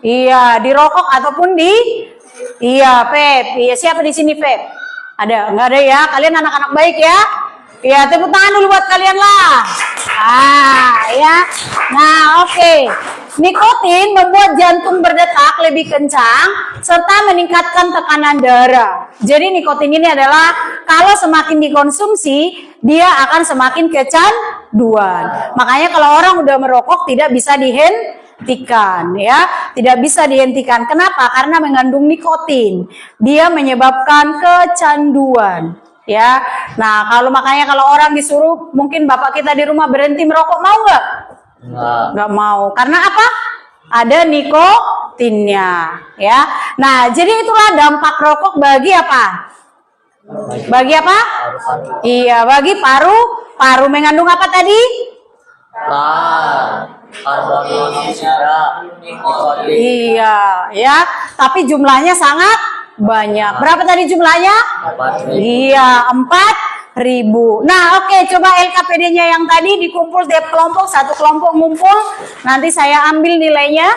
Iya, di rokok ataupun di vape. Iya, siapa di sini vape? Ada? Enggak ada ya? Kalian anak-anak baik ya? Iya, tepuk tangan dulu buat kalian lah. Ya. Nah, oke. Nikotin membuat jantung berdetak lebih kencang serta meningkatkan tekanan darah. Jadi nikotin ini adalah kalau semakin dikonsumsi, dia akan semakin kecanduan. Makanya kalau orang udah merokok tidak bisa dihentikan, ya, tidak bisa dihentikan. Kenapa? Karena mengandung nikotin. Dia menyebabkan kecanduan, ya. Nah, makanya kalau orang disuruh, mungkin bapak kita di rumah berhenti merokok, mau nggak? Nggak mau. Karena apa? Ada nikotinnya, ya. Nah, jadi itulah dampak rokok bagi apa? Bagi apa? Iya, bagi paru mengandung apa tadi? Karbon monoksida, nikotin. Iya, ya. Tapi jumlahnya sangat banyak. Berapa tadi jumlahnya? 4.000. Iya, 4.000. Nah, oke, coba LKPD-nya yang tadi dikumpul tiap kelompok, satu kelompok ngumpul. Nanti saya ambil nilainya.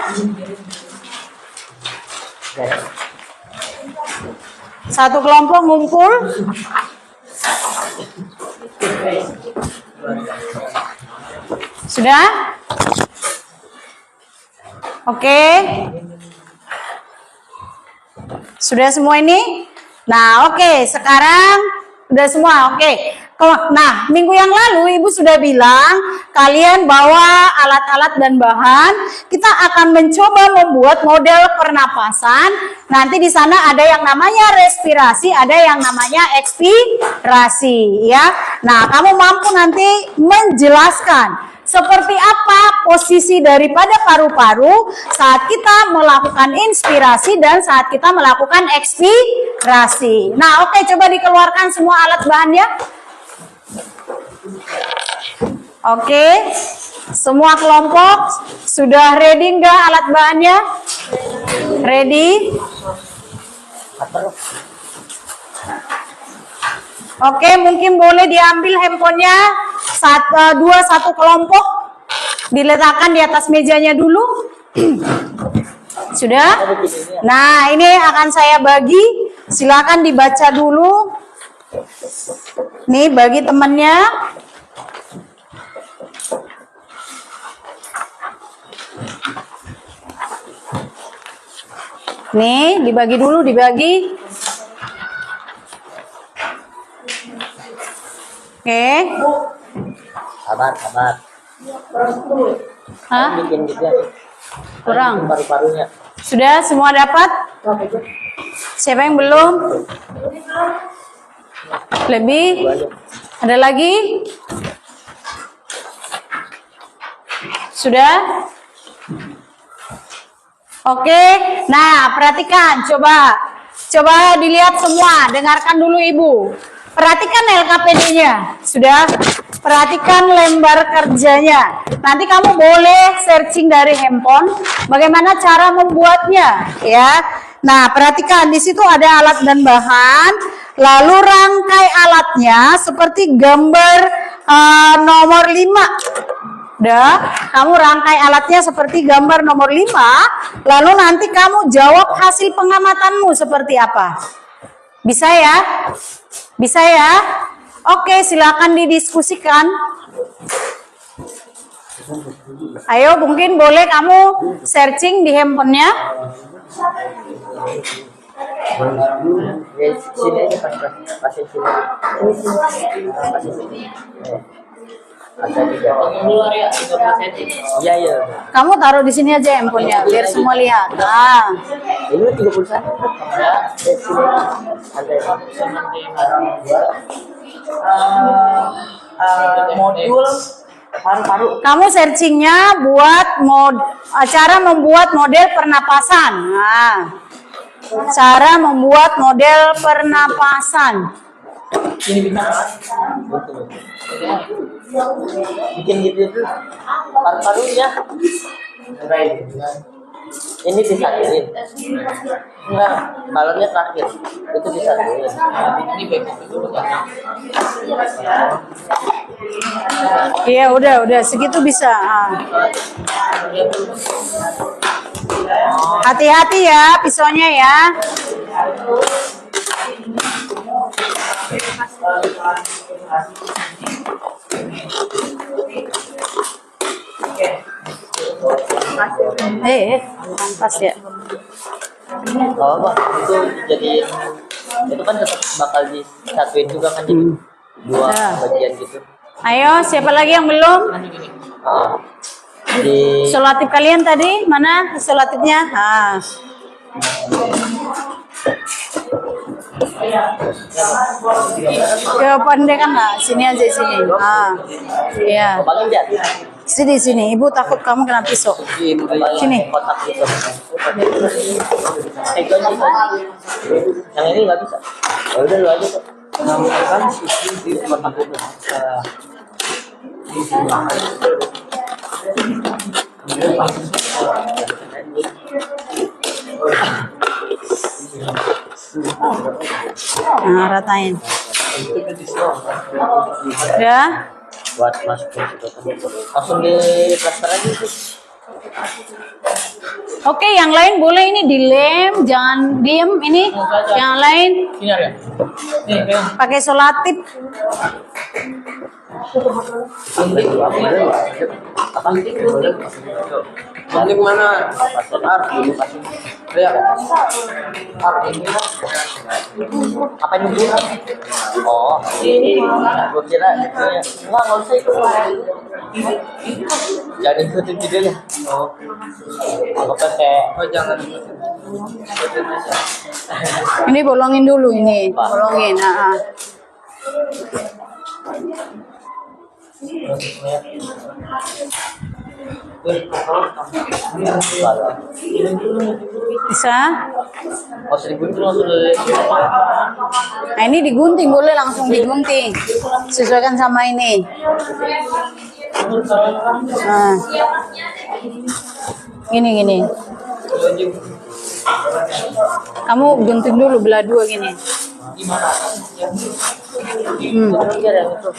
Satu kelompok ngumpul. Sudah? Oke. Sudah semua ini? Nah, oke, sekarang udah semua. Oke. Nah, minggu yang lalu Ibu sudah bilang kalian bawa alat-alat dan bahan. Kita akan mencoba membuat model pernapasan. Nanti di sana ada yang namanya respirasi, ada yang namanya ekspirasi, ya. Nah, kamu mampu nanti menjelaskan seperti apa posisi daripada paru-paru saat kita melakukan inspirasi dan saat kita melakukan ekspirasi. Nah, oke, coba dikeluarkan semua alat bahannya. Oke, semua kelompok sudah ready nggak alat bahannya? Ready? Oke, mungkin boleh diambil handphonenya satu kelompok, diletakkan di atas mejanya dulu. Sudah? Nah, ini akan saya bagi. Silakan dibaca dulu. Nih, bagi temannya. Nih, dibagi dulu, dibagi. Oke. Sabar. Hah? Bikin gitu ya. Kurang. Paru-parunya. Sudah semua dapat? Siapa yang belum? Lebih? Ada lagi? Sudah? Oke. Nah, perhatikan, coba dilihat semua, dengarkan dulu Ibu. Perhatikan LKPD-nya, sudah. Perhatikan lembar kerjanya. Nanti kamu boleh searching dari handphone bagaimana cara membuatnya, ya. Nah, perhatikan di situ ada alat dan bahan, lalu rangkai alatnya seperti gambar nomor 5. Udah, kamu rangkai alatnya seperti gambar nomor 5, lalu nanti kamu jawab hasil pengamatanmu seperti apa. Bisa ya? Bisa ya? Oke, silakan didiskusikan. Ayo, mungkin boleh kamu searching di handphonenya. Ya, sini aja pas sini. Ada juga. Keluar ya, 30 cm. Iya, iya. Kamu taruh di sini aja handphonenya, biar semua lihat. Nah, Ini 31. Ya, Sini. Santai. nanti Modul paru-paru. kamu searchingnya buat cara membuat model pernapasan. Nah, cara membuat model pernapasan. ini bisa. Betul. Bikin gitu itu paru-parunya. Ini disatuin. Enggak, balonnya terakhir. Itu disatuin. Ini backup dulu kan. Iya, udah segitu bisa. Ah. Hati-hati ya pisaunya ya. Pas ya. Oh, apa? Itu jadi itu kan tetap bakal disatuin juga kan jadi dua Nah. bagian gitu. Ayo, siapa lagi yang belum? Ah, di Isolatif kalian tadi mana isolatifnya? Ah. Kependekan nggak? Sini aja sini. Ah, iya. paling di Sini. Ibu takut kamu kena pisau. Sini. kotak gitu. Itu aja. Yang ini nggak bisa. Ya udah lu aja tuh. Kan di kotak itu. Nah, ratain. Ya. Buat masuk ke situ. Langsung di plaster aja itu. Oke, yang lain boleh ini dilem, jangan diem ini. Yang lain Sini ya. Nih, pegang. pakai isolatif. Suntik mana? Apa ini dulu? Oh, gue kira nggak usah itu. Jangan ikutin videonya. Oh, aku pakai. Oh jangan. Ini bolongin dulu ini, bolongin. Ah. Bisa? Oh, 1.000 itu langsung dari. Nah, ini digunting, boleh langsung digunting. Sesuaikan sama ini. Nah. Gini. Kamu gunting dulu belah dua gini. Biar yang itu.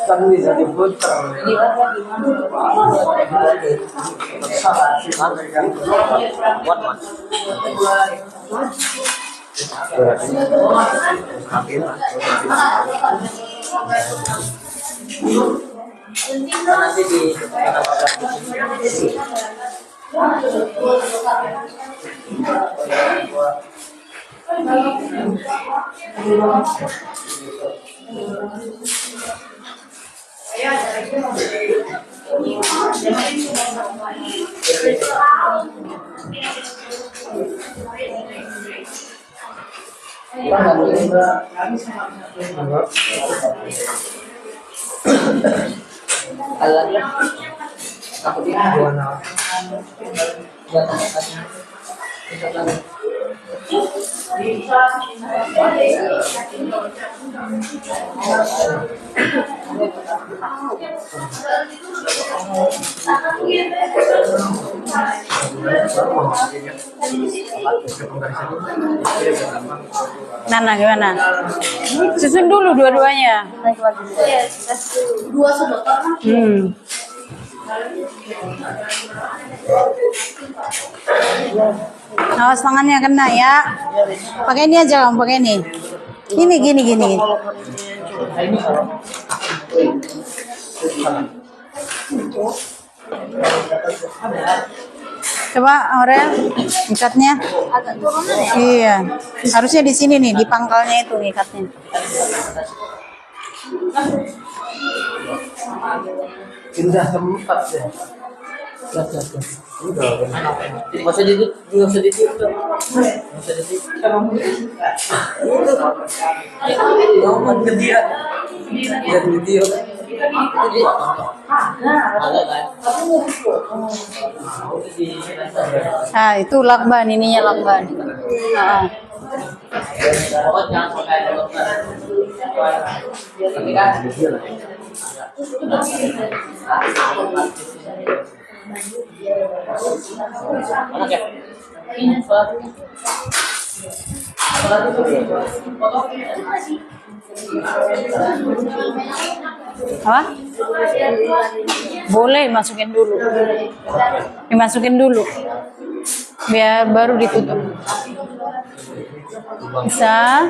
Kan bisa diputar. What man? Nanti di Warna Nana gimana? Susun dulu dua-duanya. Dua sudah pernah. Awas tangannya kena ya. Pakai ini aja kamu, pakai ini. Gini. Coba Aurel, ikatnya. Agak turunan ya. Iya, harusnya di sini nih, di pangkalnya itu ikatnya. Pindah tempat deh. Masa di masa di situ. Masa di situ. Ngomong ke dia. Lihat video. Itu dia. Ada kan? Ah, itu lakban, ininya lakban. Ah. Pokoknya jangan pakai dokter. Tapi kan mana ya? Apa? Boleh masukin dulu. Dimasukin dulu. Biar baru ditutup. Bisa.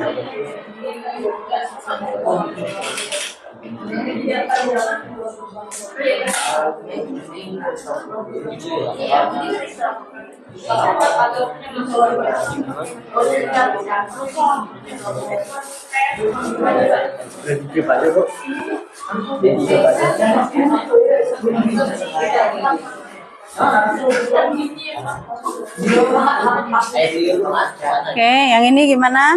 Oke, yang ini gimana?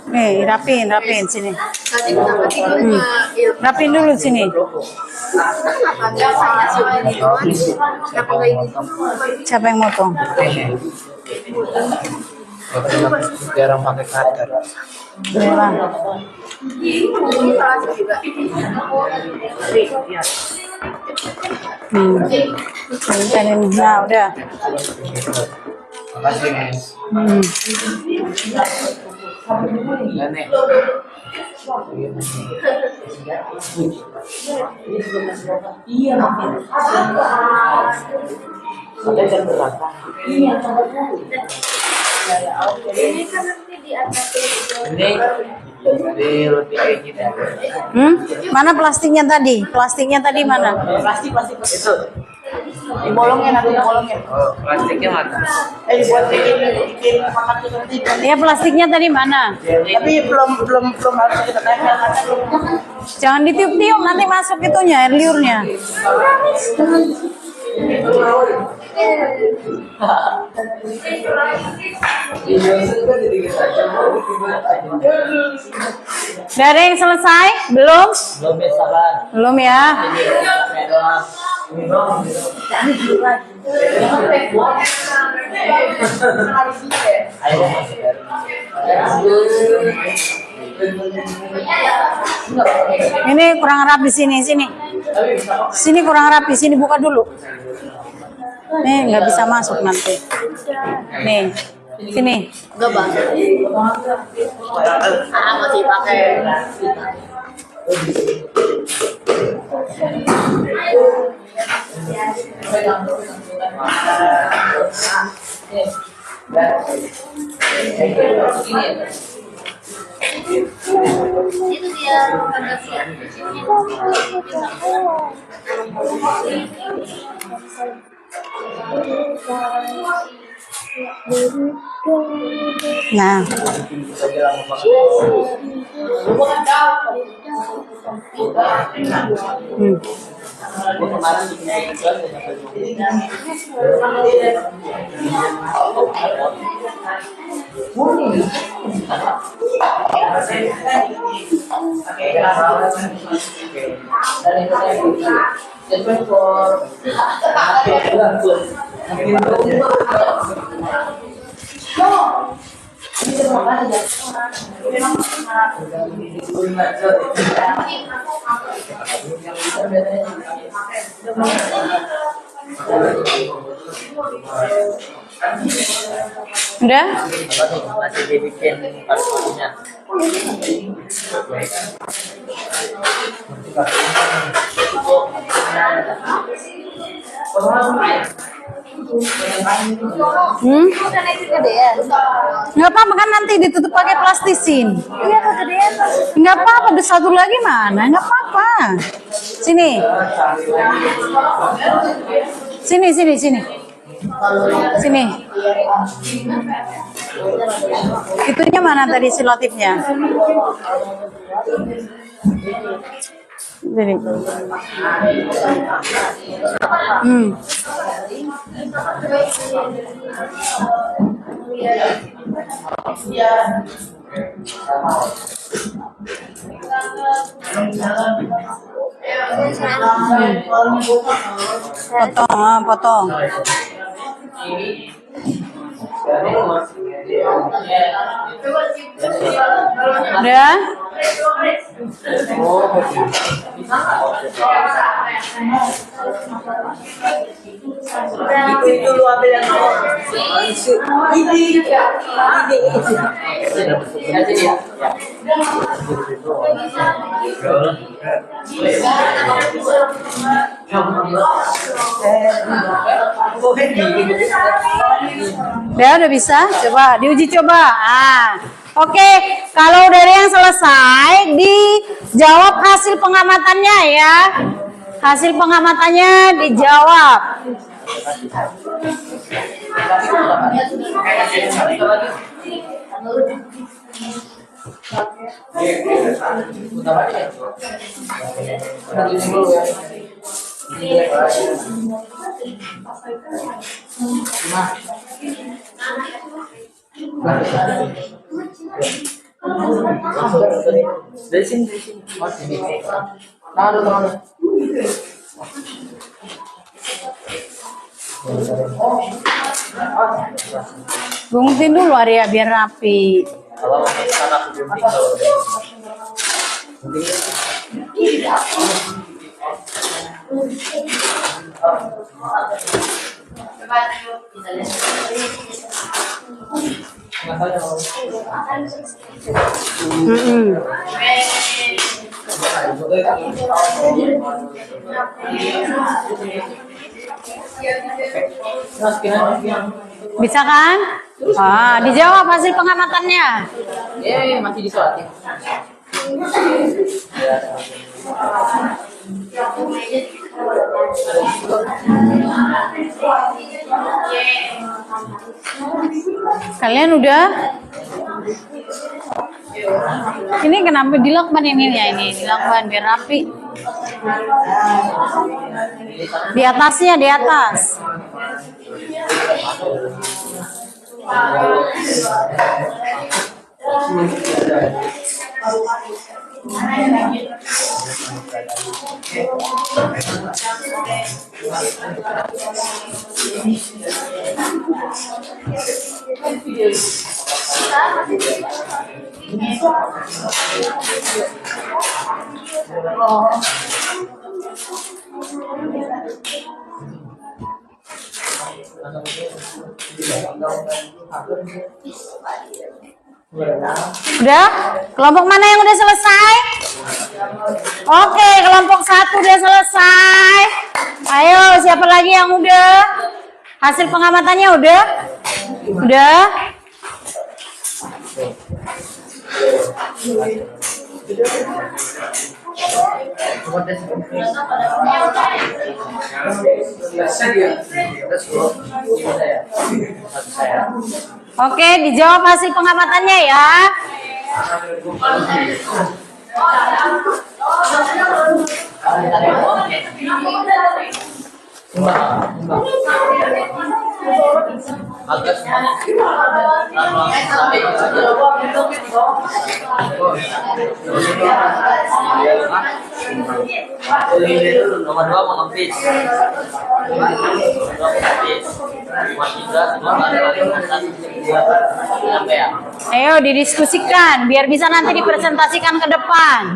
Nih, rapin sini. Tadi kenapa tidurnya Rapin dulu sini. kenapa nggak saya sama ini doang? Kenapa nggak gitu? Siapa yang motong? Jarang pakai cutter. Beneran. Ini salah juga. Nah, udah. Makasih guys. Nenek. Ini kan nanti di atas Ini di roti kayak gini. Mana plastiknya tadi? Plastiknya tadi mana? Plastik Itu. dibolongin nanti dibolongin. Oh, plastiknya mana? Buat bikin makan tuh nanti. Ya plastiknya tadi mana? Tapi belum harus kita tempel karena belum. Jangan ditiup-tiup nanti masuk itunya air liurnya. Udah ada yang selesai? Belum? belum bisa kan? Belum ya? Ini kurang rapi sini. Sini kurang rapi, sini buka dulu. Nih nggak bisa masuk nanti. Nih, sini. Enggak bang. Masih pakai. Itu dia Nah, Gua kemarin bikin tujuan dan Udah? masih dibikin kartunya. Nggak apa-apa kan nanti ditutup pakai plastisin. Iya kegedean. Nggak apa-apa, ada satu lagi mana? Nggak apa-apa. Sini. Sini, sini, sini. Sini. Itunya mana tadi silatifnya? Sini. Potong, potong. Udah? Dulu ambil yang ini. Udah bisa? Coba diuji coba. Oke, kalau udah ada yang selesai, dijawab hasil pengamatannya ya. Hasil pengamatannya dijawab. Dari sini. Taruh. Gunting dulu Arya biar rapi. Kalau karena aku gunting kalau Bisa kan? Dijawab hasil pengamatannya. masih disolatin. Kalian udah? Ini kenapa dilakban ini ya? Ini dilakban biar rapi. Di atasnya, di atas. Udah? Kelompok mana yang udah selesai? Oke, kelompok 1 udah selesai. Ayo, siapa lagi yang udah? Hasil pengamatannya udah? Udah? Oke, dijawab hasil pengamatannya ya. Bagus semuanya. Nomor 2 mengemis. Nomor 3 sampai ya. Ayo didiskusikan biar bisa nanti dipresentasikan ke depan.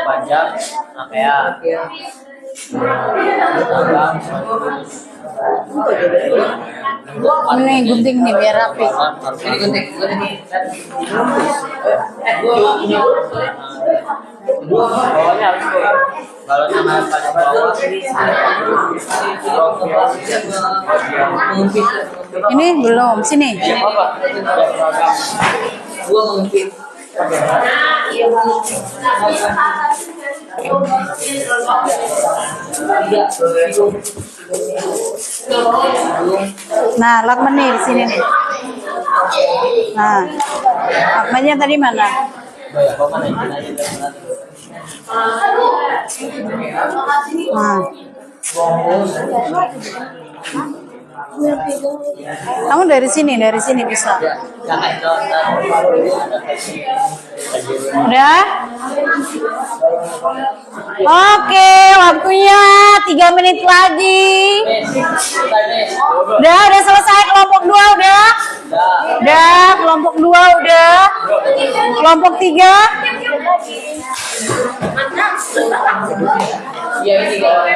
Panjang sampai ya. Ini gunting nih biar rapi. Ini gunting. Bawahnya harus kalau sama paling bawah Ini belum, sini. Gua mungkin Nah, lakman nih di sini nih. Nah, lakmannya tadi mana? Nah. Kamu dari sini bisa. Udah? Oke, waktunya 3 menit lagi. Udah selesai kelompok 2 udah? Udah, kelompok 2 udah. Kelompok 3? Iya ini kalau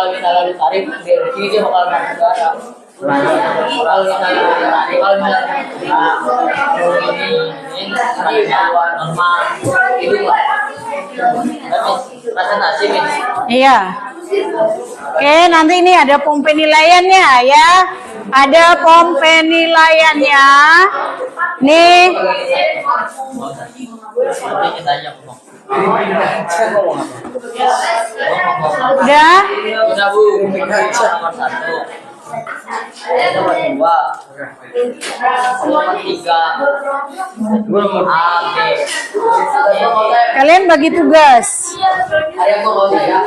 misalnya ditarik dari sini dia bakal masuk ke arah. Kalau misalnya ditarik, kalau misalnya ini normal itu presentasi nih. Iya. Oke, nanti ini ada pom penilaiannya ya. Ada pom penilaiannya. Nih. Nanti kita aja ngomong. Udah? Udah Bu, nomor 1. Nomor 2. Nomor 3. A, B. Kalian bagi tugas. Ayo gua mau ya.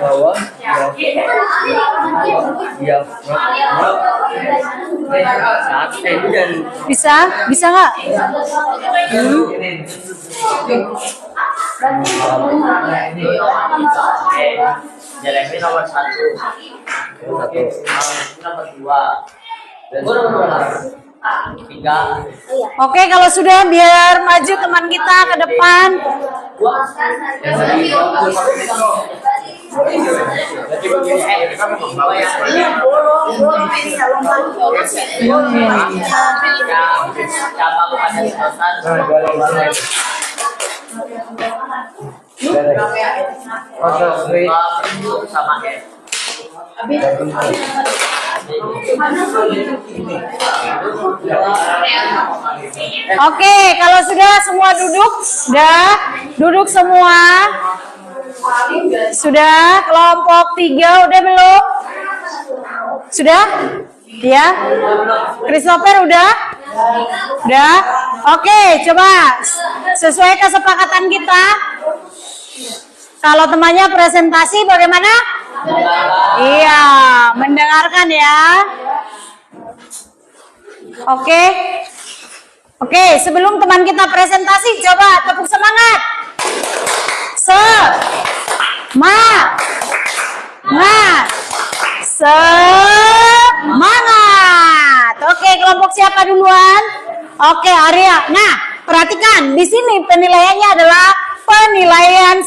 Bawah. Iya. Bisa? Bisa nggak? Jeremy nomor 1. Nomor 2. Gua nomor 3. Oke, kalau sudah biar maju teman kita ke depan. Sama Oke, kalau sudah semua duduk, duduk semua. Sudah, kelompok 3 udah belum? Sudah? Ya? Christopher udah? Udah? Oke, coba sesuai kesepakatan kita. Kalau temannya presentasi bagaimana? Iya, mendengarkan ya. Oke. Oke, sebelum teman kita presentasi, coba tepuk semangat. Semangat. Oke, kelompok siapa duluan? Oke, Arya. Nah, perhatikan di sini penilaiannya adalah penilaian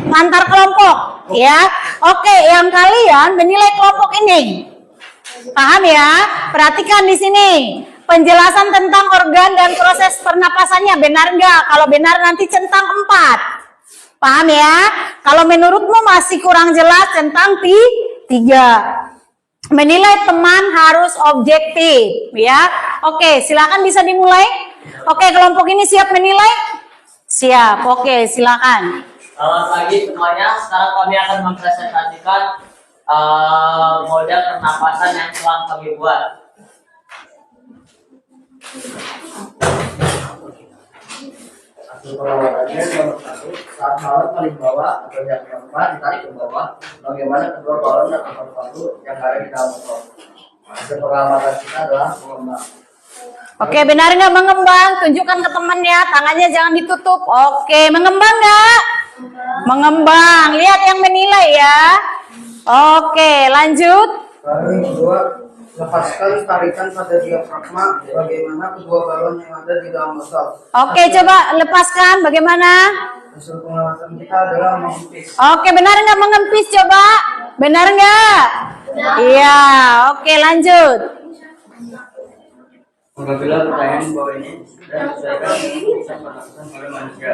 antar kelompok, ya. Oke, yang kalian menilai kelompok ini. Paham ya? Perhatikan di sini. Penjelasan tentang organ dan proses pernapasannya benar nggak? Kalau benar nanti centang 4. Paham ya? Kalau menurutmu masih kurang jelas centang 3. Menilai teman harus objektif, ya. Oke, silakan bisa dimulai. Oke, kelompok ini siap menilai? Siap. Oke, silakan. Selamat pagi semuanya. Sekarang kami akan mempresentasikan model pernapasan yang telah kami buat. Hasil perawatannya nomor 1, saat balon paling bawah atau yang keempat ditarik ke bawah, bagaimana kedua balon dan paru-paru yang ada di dalam motor. Hasil pengamatan kita adalah mengembang. Oke, benar nggak mengembang? Tunjukkan ke temannya, tangannya jangan ditutup. Oke, mengembang nggak? Mengembang. Lihat yang menilai ya. Oke, lanjut. Lalu yang kedua, lepaskan tarikan pada diafragma bagaimana kedua balon yang ada di dalam botol. Oke, coba lepaskan. Bagaimana? Hasil pengamatan kita adalah mengempis. Oke, benar nggak mengempis? Coba. Benar nggak? Iya. Oke, lanjut. Apabila pertanyaan di bawah ini dan sesuaikan bisa dilakukan oleh manusia.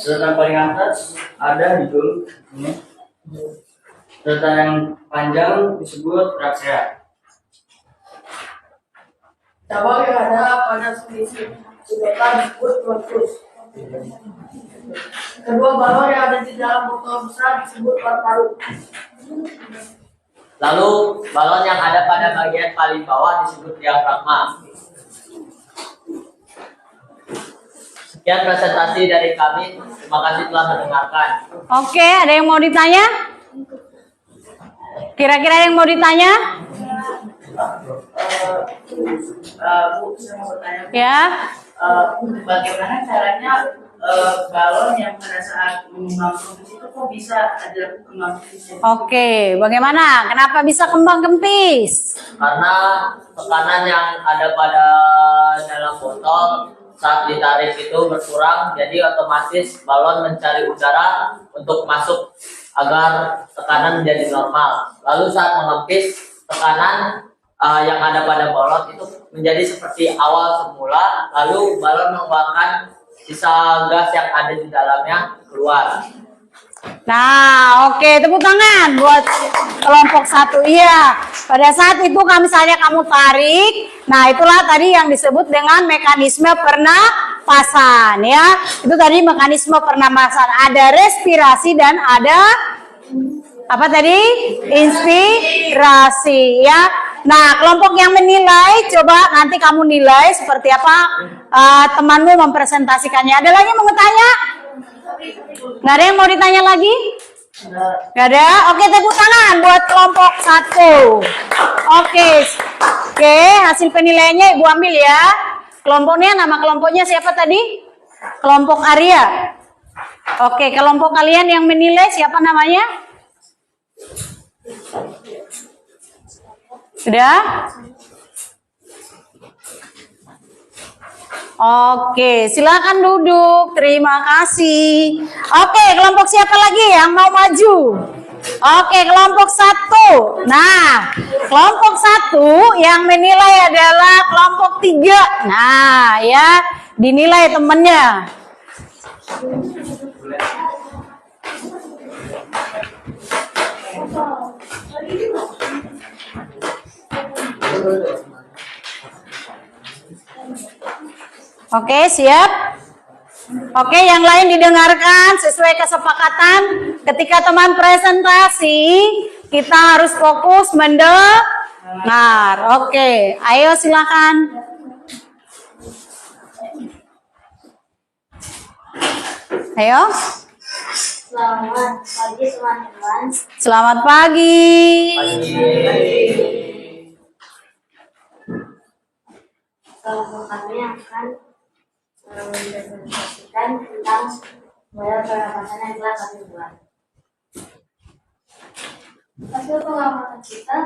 Urutan paling atas ada hidung ini. Urutan yang panjang disebut trakea. Cabang yang ada pada selisih urutan disebut bronkus. Kedua balon yang ada di dalam botol besar disebut paru-paru. Lalu balon yang ada pada bagian paling bawah disebut diafragma. Sekian presentasi dari kami. Terima kasih telah mendengarkan. Oke, ada yang mau ditanya? Kira-kira yang mau ditanya? Bu, saya mau bertanya. Ya. Bagaimana caranya balon yang pada saat mengembang kempis itu kok bisa ada kembang kempisnya? Oke, bagaimana? Kenapa bisa kembang kempis? Karena tekanan yang ada pada dalam botol saat ditarik itu berkurang, jadi otomatis balon mencari udara untuk masuk agar tekanan menjadi normal. Lalu saat mengempis, tekanan yang ada pada balon itu menjadi seperti awal semula, lalu balon mengeluarkan sisa gas yang ada di dalamnya keluar. Nah, oke, tepuk tangan buat kelompok 1. Iya, pada saat itu kalau misalnya kamu tarik, nah itulah tadi yang disebut dengan mekanisme pernapasan ya. Itu tadi mekanisme pernapasan. Ada respirasi dan ada apa tadi? Inspirasi ya. Nah, kelompok yang menilai, coba nanti kamu nilai seperti apa temanmu mempresentasikannya. Ada lagi yang mau tanya? Nggak ada yang mau ditanya lagi? Nggak ada? Oke, tepuk tangan buat kelompok 1. Oke, hasil penilaiannya Ibu ambil ya. Kelompoknya, nama kelompoknya siapa tadi? Kelompok Arya. Oke, kelompok kalian yang menilai siapa namanya? Sudah? Oke, silakan duduk. Terima kasih. Oke, kelompok siapa lagi yang mau maju? Oke, kelompok 1. Nah, kelompok 1 yang menilai adalah kelompok 3. Nah, ya, dinilai temennya. Oke, siap? Oke, yang lain didengarkan sesuai kesepakatan. Ketika teman presentasi, kita harus fokus mendengar. Oke, ayo silakan. Ayo. Selamat pagi teman-teman. Selamat pagi. Kelompok kami akan mempresentasikan tentang model pernapasan yang telah kami buat. Hasil pengamatan kita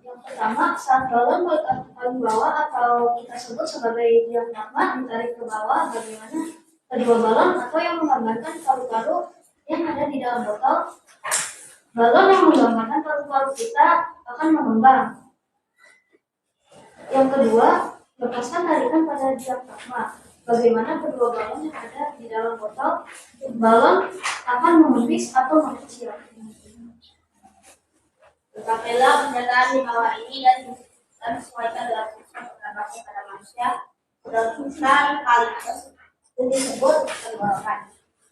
yang pertama, saat balon paling bawah atau kita sebut sebagai diafragma ditarik ke bawah, bagaimana kedua balon atau yang menggambarkan paru-paru yang ada di dalam botol. Balon yang menggambarkan paru-paru kita akan mengembang. Yang kedua, lepaskan tarikan pada diafragma. Bagaimana kedua balon yang ada di dalam botol, balon akan mengempis atau mengecil. Tetaplah pernyataan di bawah ini dan sesuaikan dengan sistem pernapasan pada manusia. Berdasarkan kalimat yang disebut tenggorokan.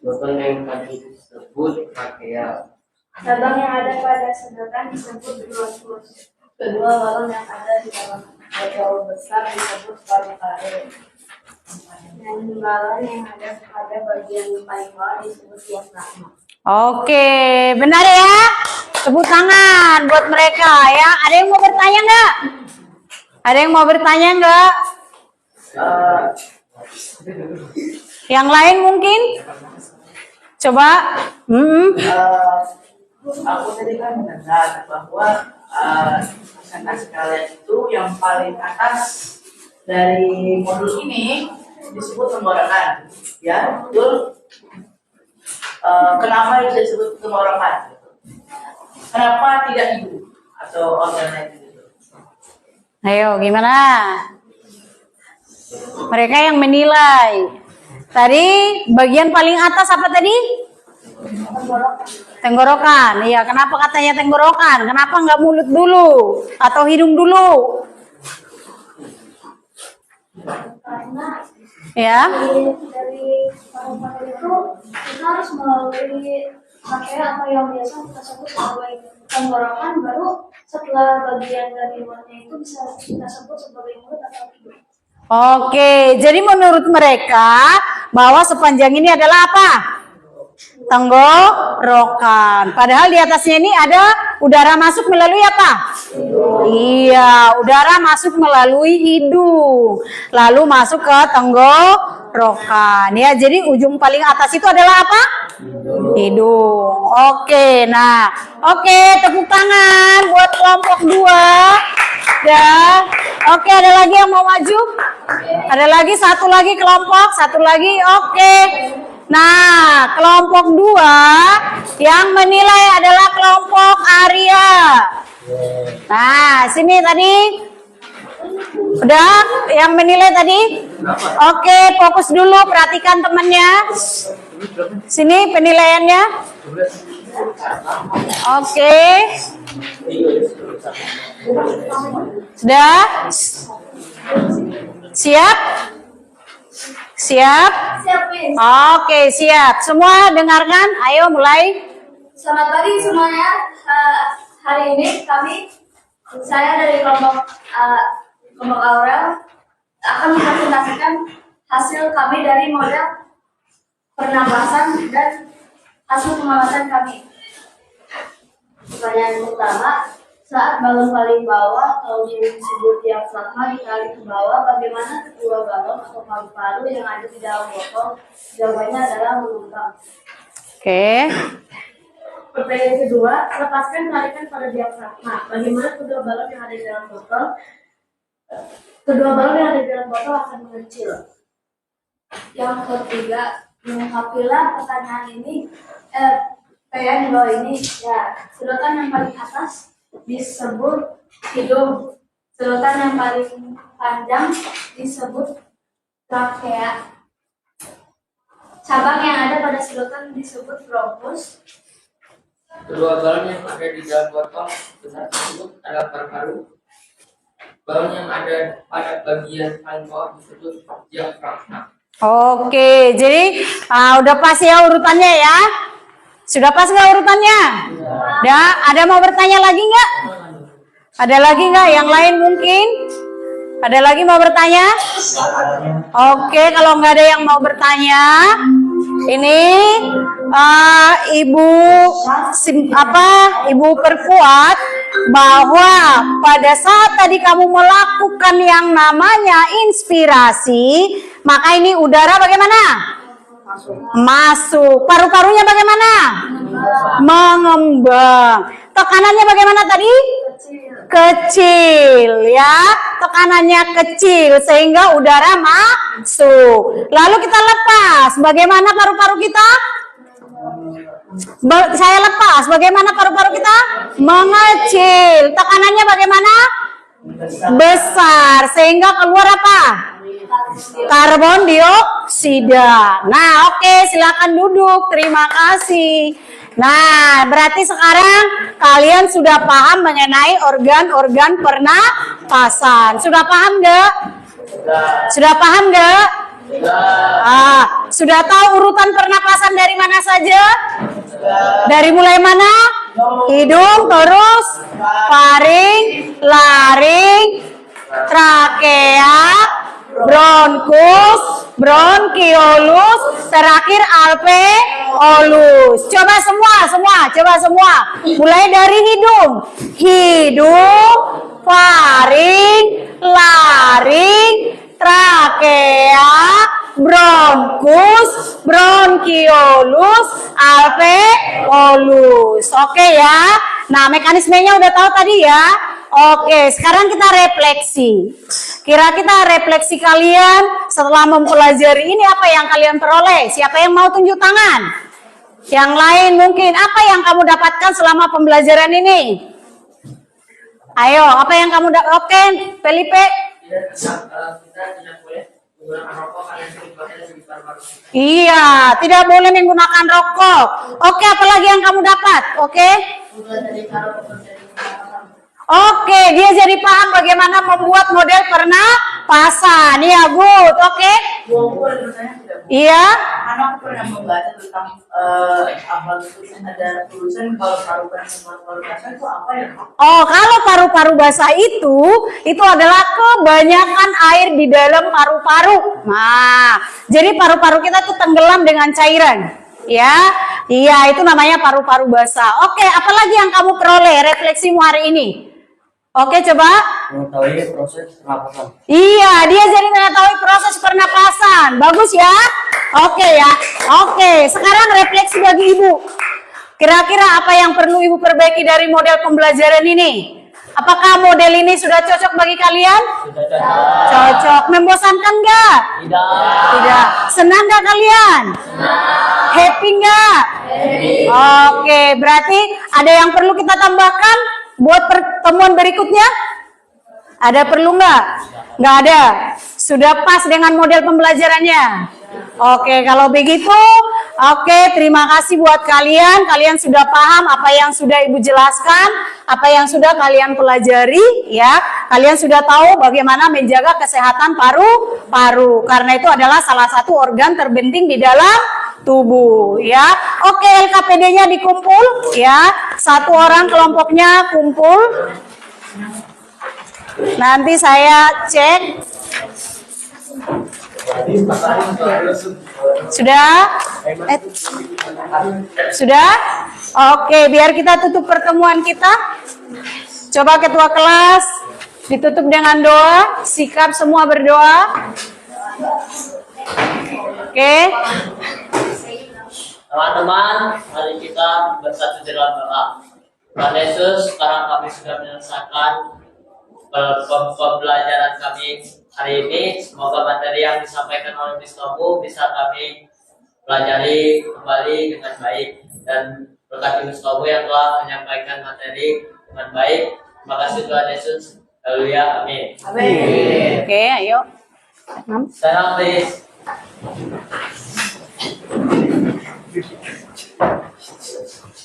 Betul yang tadi disebut trakea. Cabang yang ada pada sedotan disebut bronkus. Kedua balon yang ada di dalam atau besar disebut paru-paru. Dan balon yang ada pada bagian paling bawah disebut diafragma. Oke, benar ya? Tepuk tangan buat mereka ya. Ada yang mau bertanya nggak? Ada yang mau bertanya nggak? Yang lain mungkin? Coba. Aku tadi kan mendengar bahwa peserta sekalian itu yang paling atas dari modul ini disebut tenggorokan, ya betul. Kenapa itu disebut tenggorokan? Kenapa tidak ibu atau organ lain gitu? Ayo, gimana? Mereka yang menilai. Tadi bagian paling atas apa tadi? Tenggorokan. Iya, kenapa katanya tenggorokan? Kenapa nggak mulut dulu atau hidung dulu? Karena Ya. dari paru-paru itu kita harus melalui materi atau yang biasa kita sebut sebagai tenggorokan, baru setelah bagian dari luarnya itu bisa kita sebut sebagai mulut atau hidung. Oke, jadi menurut mereka bahwa sepanjang ini adalah apa? Tenggorokan. Padahal di atasnya ini ada udara masuk melalui apa? Iya, udara masuk melalui hidung, lalu masuk ke tenggorokan. Ya, jadi ujung paling atas itu adalah apa? Hidung. Oke, nah, oke, tepuk tangan buat kelompok 2. Ya, oke, ada lagi yang mau maju? Ada lagi, satu lagi kelompok, satu lagi, oke. Nah, kelompok 2 yang menilai adalah kelompok Arya. Nah, sini tadi udah yang menilai tadi. Oke, fokus dulu, perhatikan temannya. Sini penilaiannya. Oke. Sudah? Siap? Siap? Siap, Miss. Oke, siap. Semua dengarkan. Ayo mulai. Selamat pagi semuanya. Hari ini saya dari kelompok Aurel akan mempresentasikan hasil kami dari model pernapasan dan hasil pengamatan kami. Pertanyaan pertama, saat balon paling bawah atau disebut diafragma ditarik ke bawah, bagaimana kedua balon atau paru-paru yang ada di dalam botol? Jawabannya adalah mengembang. Oke. Pertanyaan kedua, lepaskan tarikan pada diafragma. Bagaimana kedua balon yang ada di dalam botol? Kedua balon yang ada di dalam botol akan mengecil. Yang ketiga, mengungkapilah pertanyaan ini. Yang di bawah ini, ya, sedotan yang paling atas disebut hidung, sedotan yang paling panjang disebut trakea, cabang yang ada pada sedotan disebut bronkus. Kedua balon yang ada di dalam botol besar tersebut adalah paru-paru. Balon yang ada pada bagian paling bawah disebut diafragma. Oke, jadi udah pas ya urutannya ya? Sudah pas nggak urutannya? Ada mau bertanya lagi nggak? Ada lagi nggak? Yang lain mungkin? Ada lagi mau bertanya? Oke, kalau nggak ada yang mau bertanya, ini Ibu perkuat bahwa pada saat tadi kamu melakukan yang namanya inspirasi, maka ini udara bagaimana? Masuk. Paru-parunya bagaimana? Mengembang. Tekanannya bagaimana tadi? Kecil ya. Tekanannya kecil sehingga udara masuk. Lalu kita lepas. Bagaimana paru-paru kita? Saya lepas. Bagaimana paru-paru kita? Mengecil. Tekanannya bagaimana? Besar sehingga keluar apa? Karbon dioksida. Nah, oke, silakan duduk. Terima kasih. Nah, berarti sekarang kalian sudah paham mengenai organ-organ pernapasan. Sudah paham nggak? Sudah paham nggak? Sudah tahu urutan pernapasan dari mana saja? Dari mulai mana? Hidung, terus faring, laring, Trachea, bronkus, bronkiolus, terakhir alveolus. Coba semua. Mulai dari hidung. Hidung, faring, laring, trachea, bronkus, bronkiolus, alveolus. Oke ya. Nah, mekanismenya udah tahu tadi ya. Oke, sekarang kita refleksi. Kira kita refleksi kalian setelah mempelajari ini apa yang kalian peroleh? Siapa yang mau tunjuk tangan? Yang lain mungkin apa yang kamu dapatkan selama pembelajaran ini? Ayo, apa yang kamu Oke, Felipe. Kita tidak boleh menggunakan rokok karena itu dipakai di paru-paru. Iya, tidak boleh menggunakan rokok. Oke, apa lagi yang kamu dapat? Oke. Oke, dia jadi paham bagaimana membuat model pernapasan. Iya, good. Oke. Iya. Karena aku pernah membaca tentang apa tulisan ada tulisan kalau paru-paru basah itu apa ya? Oh, kalau paru-paru basah itu adalah kebanyakan air di dalam paru-paru. Nah, jadi paru-paru kita tuh tenggelam dengan cairan. Ya, iya itu namanya paru-paru basah. Oke, apalagi yang kamu peroleh refleksimu hari ini? Oke, coba. Mengetahui proses pernapasan. Iya, dia jadi mengetahui proses pernapasan. Bagus ya. Oke ya. Oke, sekarang refleksi bagi ibu. Kira-kira apa yang perlu ibu perbaiki dari model pembelajaran ini? Apakah model ini sudah cocok bagi kalian? Sudah cocok. Cocok. Membosankan nggak? Tidak. Tidak. Senang nggak kalian? Happy nggak? Oke, berarti ada yang perlu kita tambahkan buat pertemuan berikutnya? Ada perlu nggak? Nggak ada. Sudah pas dengan model pembelajarannya. Oke, kalau begitu, oke, terima kasih buat kalian. Kalian sudah paham apa yang sudah Ibu jelaskan, apa yang sudah kalian pelajari, ya. Kalian sudah tahu bagaimana menjaga kesehatan paru-paru. Karena itu adalah salah satu organ terpenting di dalam tubuh, ya. Oke, LKPD-nya dikumpul, ya. Satu orang kelompoknya kumpul. Nanti saya cek. Sudah? Sudah? Oke, biar kita tutup pertemuan kita. Coba ketua kelas ditutup dengan doa. Sikap semua berdoa. Oke. Teman-teman, mari kita bersatu dalam doa. Tuhan Yesus, sekarang kami sudah menyelesaikan pembelajaran kami hari ini. Semoga materi yang disampaikan oleh Miss Kamu bisa kami pelajari kembali dengan baik, dan berkati Miss Kamu yang telah menyampaikan materi dengan baik. Terima kasih Tuhan Yesus. Haleluya. Amin. Amin. Oke, ayo. Sekarang please.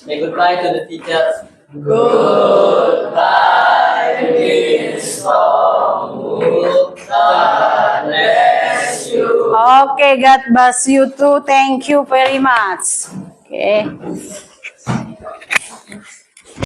Say goodbye to the teacher. Goodbye, Miss Kamu. God bless you. Oke, God bless you too. Thank you very much. Oke.